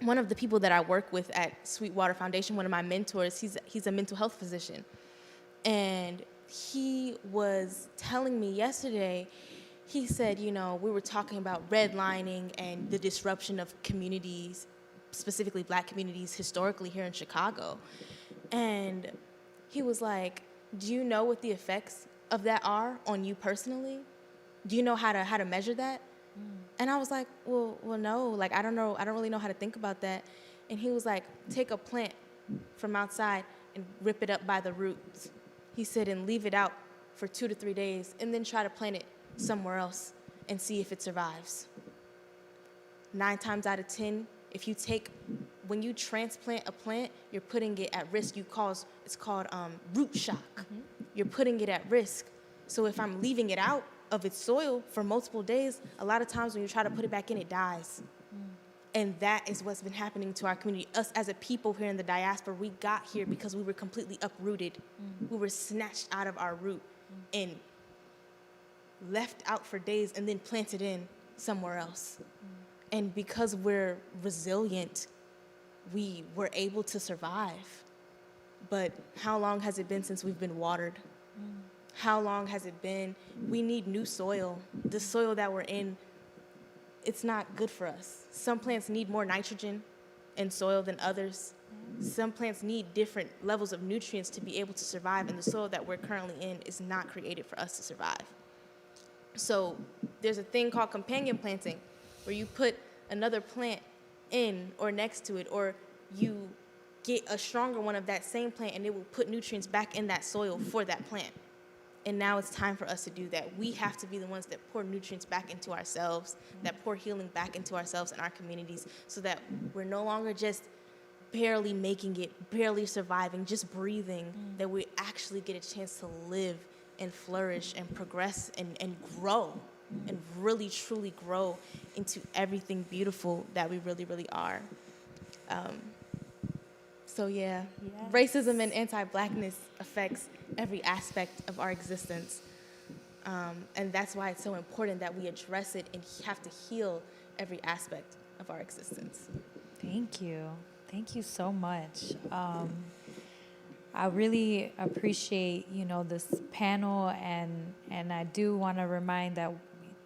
One of the people that I work with at Sweetwater Foundation, one of my mentors, he's a mental health physician. And he was telling me yesterday, he said, you know, we were talking about redlining and the disruption of communities, specifically Black communities historically here in Chicago. And he was like, do you know what the effects of that are on you personally? Do you know how to measure that? And I was like, well, no, like, I don't really know how to think about that. And he was like, take a plant from outside and rip it up by the roots. He said, and leave it out for 2 to 3 days, and then try to plant it somewhere else and see if it survives. 9 times out of 10, when you transplant a plant, you're putting it at risk. It's called root shock. You're putting it at risk. So if I'm leaving it out of its soil for multiple days, a lot of times when you try to put it back in, it dies. And that is what's been happening to our community. Us as a people here in the diaspora, we got here because we were completely uprooted. We were snatched out of our root and left out for days and then planted in somewhere else. And because we're resilient, we were able to survive. But how long has it been since we've been watered? How long has it been? We need new soil. The soil that we're in, it's not good for us. Some plants need more nitrogen in soil than others. Some plants need different levels of nutrients to be able to survive, and the soil that we're currently in is not created for us to survive. So there's a thing called companion planting, where you put another plant in or next to it, or you get a stronger one of that same plant, and it will put nutrients back in that soil for that plant. And now it's time for us to do that. We have to be the ones that pour nutrients back into ourselves, that pour healing back into ourselves and our communities, so that we're no longer just barely making it, barely surviving, just breathing, that we actually get a chance to live and flourish and progress and grow, and really, truly grow into everything beautiful that we really, really are. So yeah, racism and anti-Blackness affects every aspect of our existence. And that's why it's so important that we address it and have to heal every aspect of our existence. Thank you. Thank you so much. I really appreciate, this panel, and I do want to remind that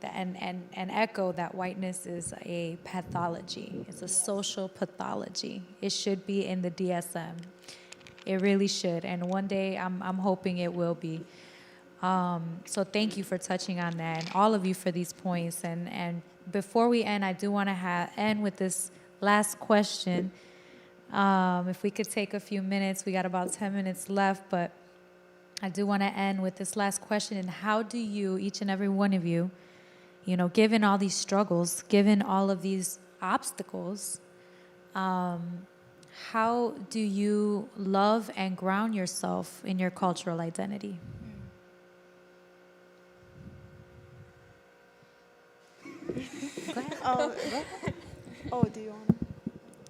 and echo that whiteness is a pathology. It's a social pathology. It should be in the DSM. It really should, and one day I'm hoping it will be. So thank you for touching on that, and all of you for these points. And before we end, I do want to end with this last question. If we could take a few minutes, we got about 10 minutes left, but I do want to end with this last question. And how do you, each and every one of you, given all these struggles, given all of these obstacles, how do you love and ground yourself in your cultural identity? Go ahead. Do you want to?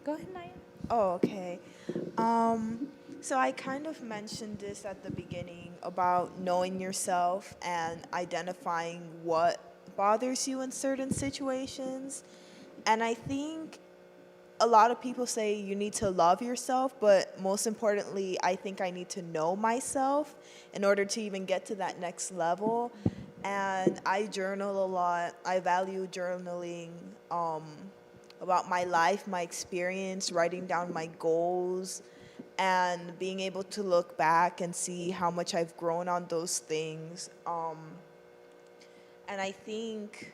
Go ahead, Naia. Oh, okay. So I kind of mentioned this at the beginning about knowing yourself and identifying what bothers you in certain situations. And I think a lot of people say you need to love yourself, but most importantly, I think I need to know myself in order to even get to that next level. And I journal a lot. I value journaling about my life, my experience, writing down my goals, and being able to look back and see how much I've grown on those things. And I think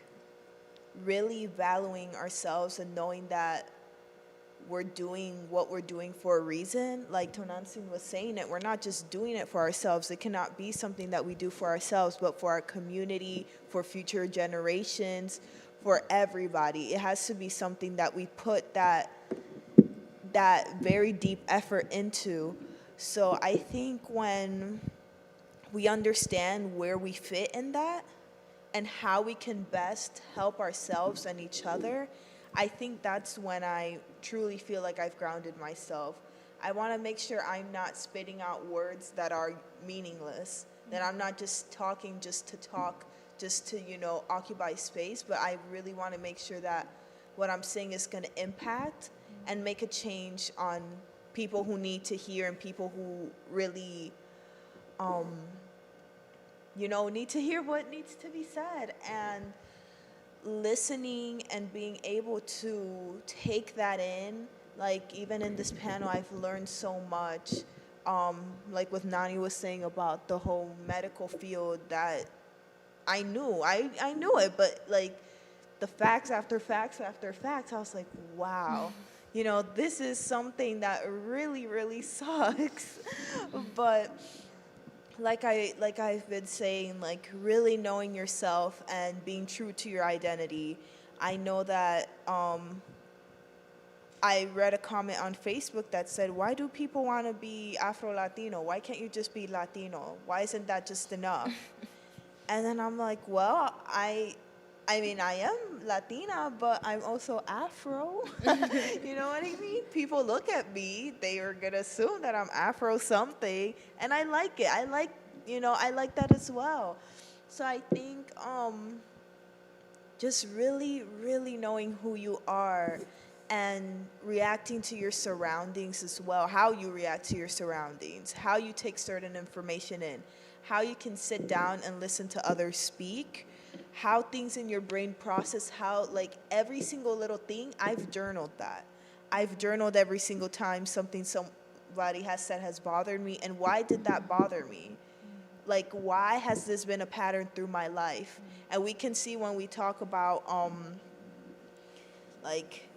really valuing ourselves and knowing that we're doing what we're doing for a reason. Like Tonantizin was saying it, we're not just doing it for ourselves. It cannot be something that we do for ourselves, but for our community, for future generations, for everybody. It has to be something that we put that very deep effort into. So I think when we understand where we fit in that, and how we can best help ourselves and each other, I think that's when I truly feel like I've grounded myself. I want to make sure I'm not spitting out words that are meaningless, that I'm not just talking just to talk, just to, occupy space, but I really want to make sure that what I'm saying is going to impact and make a change on people who need to hear and people who really, need to hear what needs to be said. And listening and being able to take that in, like even in this panel, I've learned so much. Like what Nani was saying about the whole medical field, that I knew it, but like the facts after facts after facts, I was like, wow, this is something that really, really sucks. But like I've been saying, like really knowing yourself and being true to your identity. I know that I read a comment on Facebook that said, why do people want to be Afro-Latino? Why can't you just be Latino? Why isn't that just enough? And then I'm like, well, I mean, I am Latina, but I'm also Afro. You know what I mean? People look at me, they are going to assume that I'm Afro something, and I like it. I like that as well. So I think just really, really knowing who you are and reacting to your surroundings as well, how you react to your surroundings, how you take certain information in, how you can sit down and listen to others speak, how things in your brain process, how like every single little thing. I've journaled that. I've journaled every single time something somebody has said has bothered me, and why did that bother me? Like, why has this been a pattern through my life? And we can see when we talk about like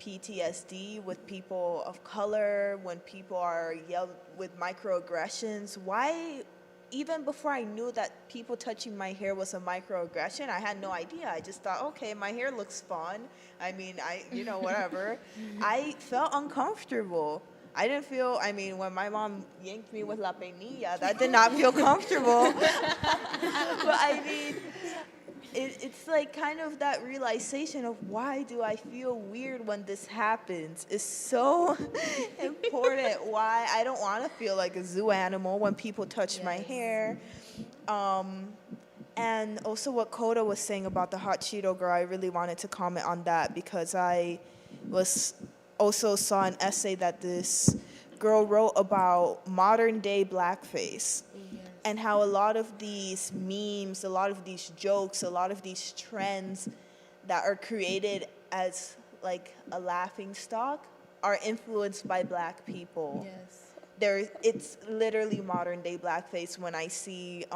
PTSD with people of color, when people are yelled with microaggressions, why, even before I knew that people touching my hair was a microaggression, I had no idea. I just thought, okay, my hair looks fun. I mean, whatever. I felt uncomfortable. I didn't feel, when my mom yanked me with la peinilla, that did not feel comfortable. But it's like kind of that realization of why do I feel weird when this happens is so important. Why I don't want to feel like a zoo animal when people touch my hair. And also what Coda was saying about the hot Cheeto girl, I really wanted to comment on that because I also saw an essay that this girl wrote about modern day blackface. And how a lot of these memes, a lot of these jokes, a lot of these trends that are created as like a laughing stock are influenced by black people. Yes. It's literally modern day blackface when I see,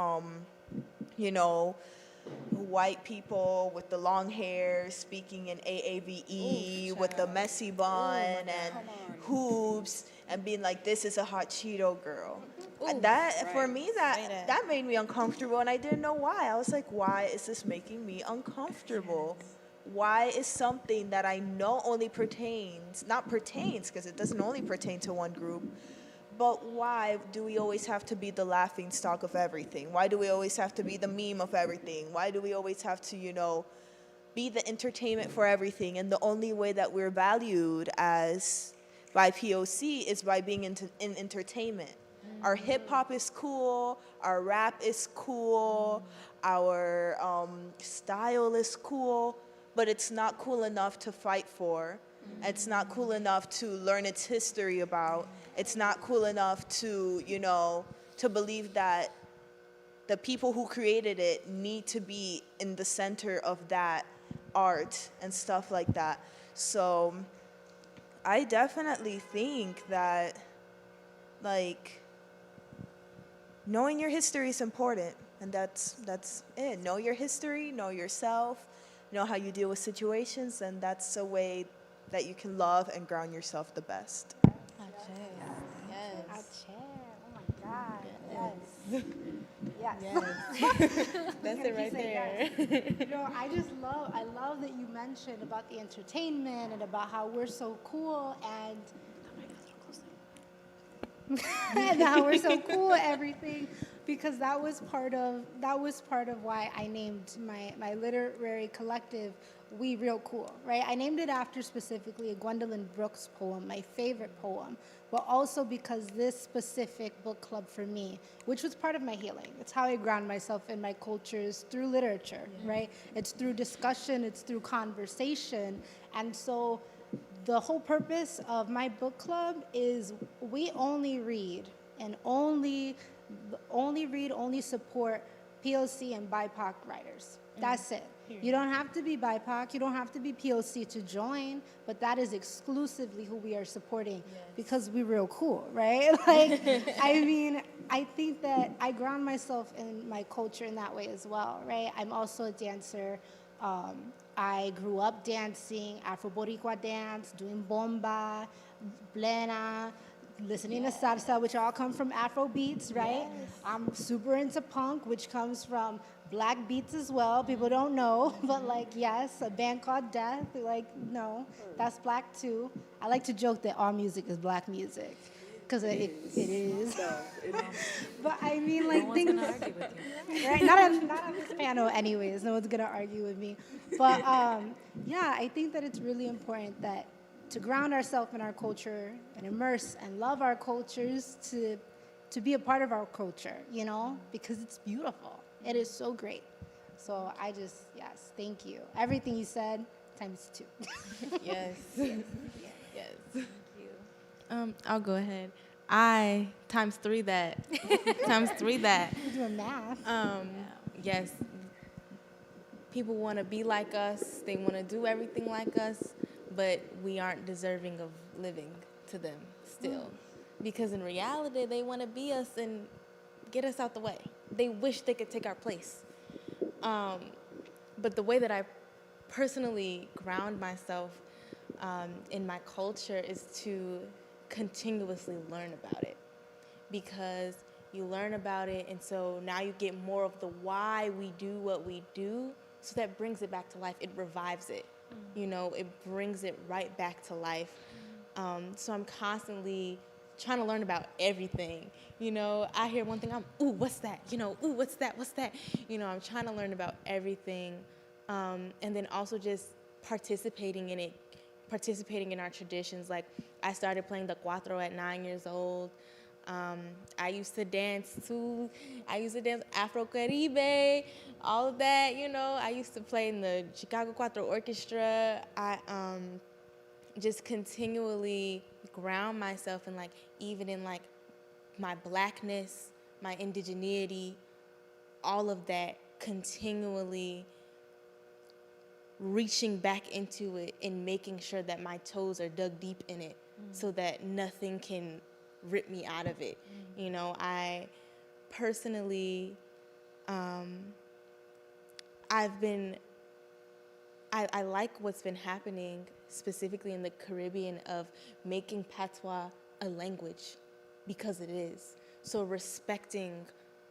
white people with the long hair speaking in AAVE with the messy bun and hoops and being like, this is a hot Cheeto girl. For me, that made me uncomfortable, and I didn't know why. I was like, why is this making me uncomfortable? Yes. Why is something that I know only not pertains, because it doesn't only pertain to one group, but why do we always have to be the laughing stock of everything? Why do we always have to be the meme of everything? Why do we always have to, be the entertainment for everything? And the only way that we're valued by POC is by being in entertainment. Our hip hop is cool, our rap is cool, our style is cool, but it's not cool enough to fight for. It's not cool enough to learn its history about. It's not cool enough to, to believe that the people who created it need to be in the center of that art and stuff like that. So I definitely think that, like, knowing your history is important, and that's it. Know your history, know yourself, know how you deal with situations, and that's a way that you can love and ground yourself the best. Yes. Oh my God. Yes. That's it right there. Yes. I love that you mentioned about the entertainment and about how we're so cool and how we're so cool at everything. because that was part of why I named my literary collective We Real Cool, right? I named it after specifically a Gwendolyn Brooks poem, my favorite poem, but also because this specific book club for me, which was part of my healing. It's how I ground myself in my cultures through literature, right? It's through discussion, it's through conversation. And so the whole purpose of my book club is we only read and only support POC and BIPOC writers. That's it. You don't have to be BIPOC, you don't have to be POC to join, but that is exclusively who we are supporting because we're real cool, right? Like, I mean, I think that I ground myself in my culture in that way as well, right? I'm also a dancer. I grew up dancing, Afro-Boricua dance, doing bomba, plena, listening to salsa, which all come from Afro beats, right? I'm super into punk, which comes from black beats as well. People don't know, but like, yes, a band called Death, like, no, that's black too. I like to joke that all music is black music, because it is. But I mean, like, No one's things, gonna argue with you. right? Not on this panel anyways, no one's gonna argue with me. But yeah, I think that it's really important that to ground ourselves in our culture and immerse and love our cultures, to be a part of our culture, you know, because it's beautiful. It is so great. So I just, yes, thank you. Everything you said, times 2. Yes. Yes. I'll go ahead. I times 3 that. Times 3 that. We're doing math. Yes. People want to be like us. They want to do everything like us, but we aren't deserving of living to them still. Because in reality, they want to be us and get us out the way. They wish they could take our place. But the way that I personally ground myself in my culture is to continuously learn about it. Because you learn about it, and so now you get more of the why we do what we do, so that brings it back to life. It revives it. You know, it brings it right back to life. So I'm constantly trying to learn about everything. You know, I hear one thing, I'm, ooh, what's that? You know, ooh, what's that? What's that? You know, I'm trying to learn about everything. And then also just participating in it, participating in our traditions. Like, I started playing the cuatro at 9 years old. I used to dance too. I used to dance Afro-Caribe, all of that, you know. I used to play in the Chicago Cuatro Orchestra. I just continually ground myself in, like, even in, like, my blackness, my indigeneity, all of that, continually reaching back into it and making sure that my toes are dug deep in it so that nothing can rip me out of it. You know, I personally, I like what's been happening specifically in the Caribbean of making patois a language, because it is. So respecting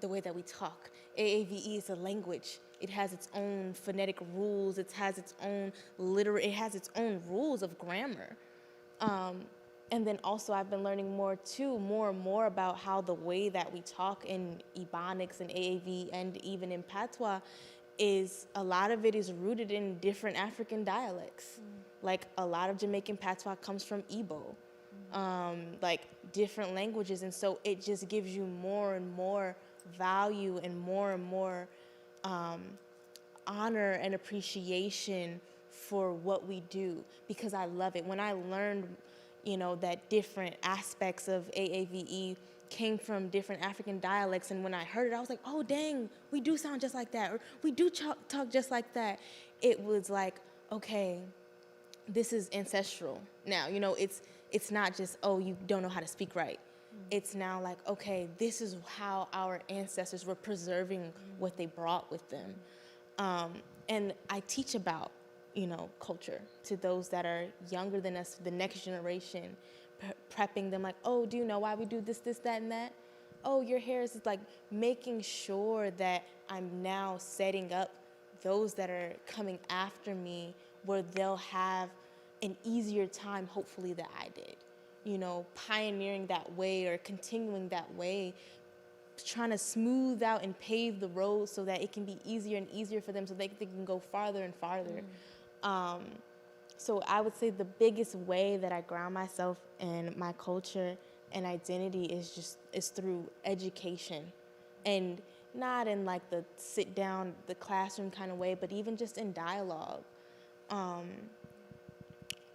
the way that we talk. AAVE is a language. It has its own phonetic rules. It has its own it has its own rules of grammar. And then also I've been learning more and more about how the way that we talk in Ebonics and AAV and even in patois is, a lot of it is rooted in different African dialects. Like, a lot of Jamaican patois comes from Igbo, like different languages. And so it just gives you more and more value and more honor and appreciation for what we do, because I love it. When I learned, you know, that different aspects of AAVE came from different African dialects, and when I heard it, I was like, oh, dang, we do sound just like that, or we do talk just like that. It was like, okay, this is ancestral now. You know, it's not just, oh, you don't know how to speak right. It's now like, okay, this is how our ancestors were preserving what they brought with them. And I teach about, you know, culture to those that are younger than us, the next generation, prepping them like, oh, do you know why we do this, that, and that? Oh, your hair is like, making sure that I'm now setting up those that are coming after me where they'll have an easier time, hopefully, that I did. You know, pioneering that way or continuing that way trying to smooth out and pave the road so that it can be easier and easier for them so they can go farther and farther. So I would say the biggest way that I ground myself in my culture and identity is through education, and not in like the sit down, the classroom kind of way, but even just in dialogue.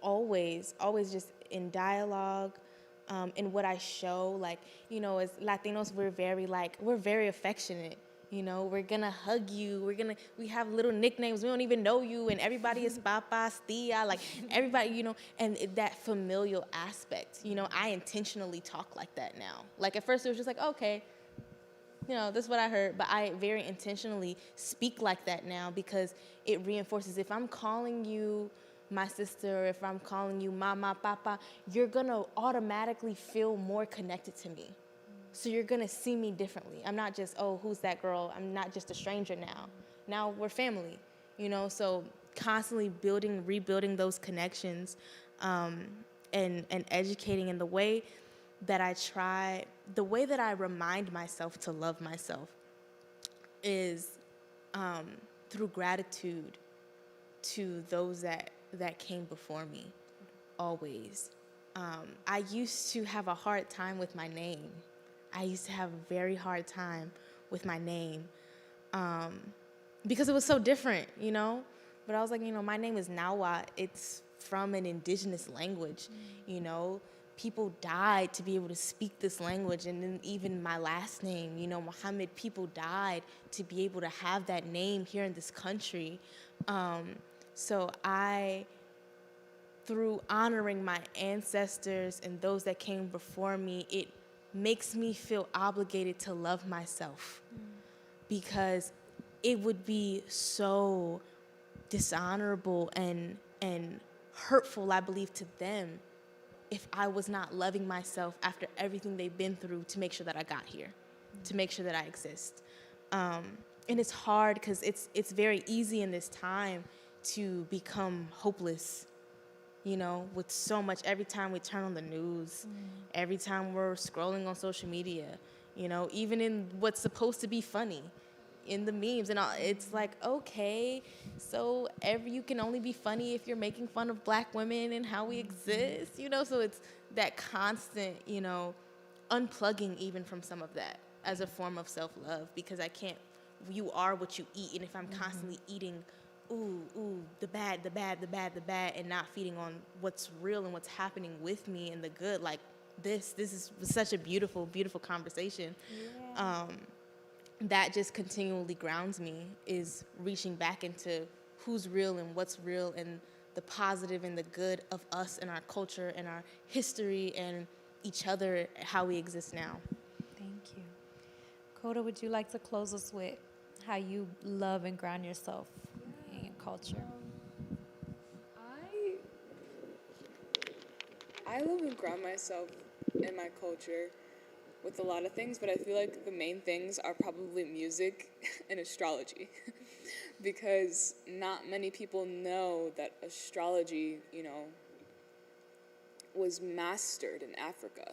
Always just in dialogue, in what I show. Like, you know, as Latinos, we're very affectionate. You know, we're gonna hug you. We have little nicknames. We don't even know you, and everybody is papas, tia, like everybody, you know, and that familial aspect. You know, I intentionally talk like that now. Like at first it was just like, okay, you know, this is what I heard, but I very intentionally speak like that now because it reinforces. If I'm calling you my sister, or if I'm calling you mama, papa, you're gonna automatically feel more connected to me. So you're gonna see me differently. I'm not just, oh, who's that girl? I'm not just a stranger now. Now we're family, you know? So constantly rebuilding those connections, and educating in the way that I remind myself to love myself is through gratitude to those that came before me, always. I used to have a hard time with my name. I used to have a very hard time with my name because it was so different, you know? But I was like, you know, my name is Naia. It's from an indigenous language, you know? People died to be able to speak this language. And then even my last name, you know, Muhammad, people died to be able to have that name here in this country. So through honoring my ancestors and those that came before me, it makes me feel obligated to love myself, because it would be so dishonorable and hurtful, I believe, to them if I was not loving myself after everything they've been through to make sure that I got here, to make sure that I exist. And it's hard because it's very easy in this time to become hopeless, you know, with so much. Every time we turn on the news, every time we're scrolling on social media, you know, even in what's supposed to be funny, in the memes and all, it's like, okay, so you can only be funny if you're making fun of Black women and how we exist, you know. So it's that constant, you know, unplugging even from some of that as a form of self-love, because you are what you eat. And if I'm constantly eating the bad, and not feeding on what's real and what's happening with me and the good, like this is such a beautiful, beautiful conversation. Yeah. That just continually grounds me, is reaching back into who's real and what's real and the positive and the good of us and our culture and our history and each other, how we exist now. Thank you. Coda, would you like to close us with how you love and ground yourself in your culture? I love and ground myself in my culture with a lot of things, but I feel like the main things are probably music and astrology, because not many people know that astrology, you know, was mastered in Africa,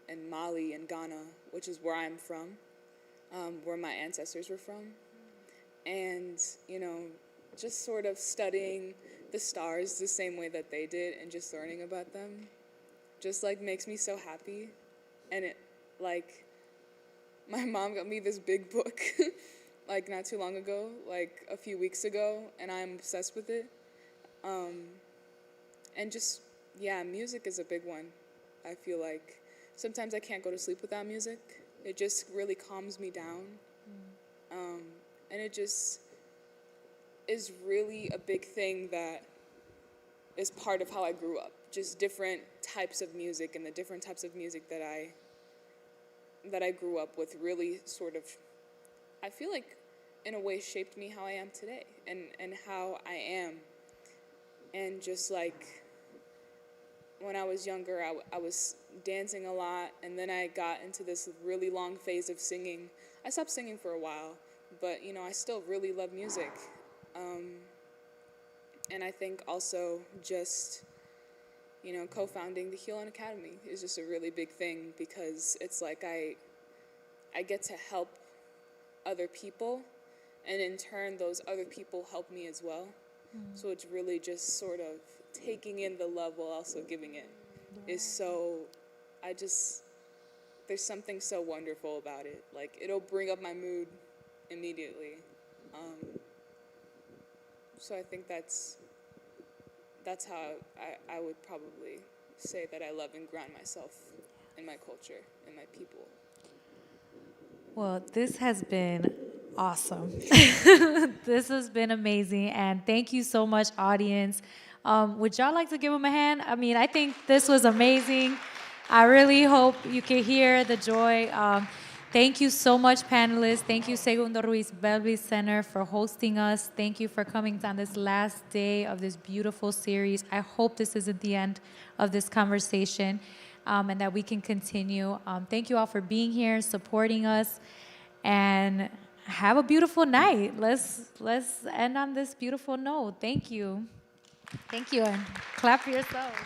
in Mali and Ghana, which is where I'm from, where my ancestors were from. And, you know, just sort of studying the stars the same way that they did and just learning about them just, like, makes me so happy. And it, like, my mom got me this big book, like, not too long ago, like, a few weeks ago, and I'm obsessed with it. And just, yeah, music is a big one. I feel like sometimes I can't go to sleep without music. It just really calms me down. And it just is really a big thing that is part of how I grew up. Just different types of music, and the different types of music that I grew up with really sort of, I feel like, in a way shaped me how I am today and how I am. And just like when I was younger, I was dancing a lot, and then I got into this really long phase of singing. I stopped singing for a while, but, you know, I still really love music. And I think also just, you know, co-founding the Unacademy is just a really big thing, because it's like I get to help other people, and in turn, those other people help me as well. So it's really just sort of taking in the love while also giving it is so, there's something so wonderful about it. Like, it'll bring up my mood immediately. So I think that's how I would probably say that I love and ground myself in my culture and my people. Well, this has been awesome. This has been amazing, and thank you so much, audience. Would y'all like to give them a hand? I mean, I think this was amazing. I really hope you can hear the joy. Thank you so much, panelists. Thank you, Segundo Ruiz Belvis Center, for hosting us. Thank you for coming on this last day of this beautiful series. I hope this isn't the end of this conversation, and that we can continue. Thank you all for being here, supporting us, and have a beautiful night. Let's end on this beautiful note. Thank you. Thank you, and clap for yourselves.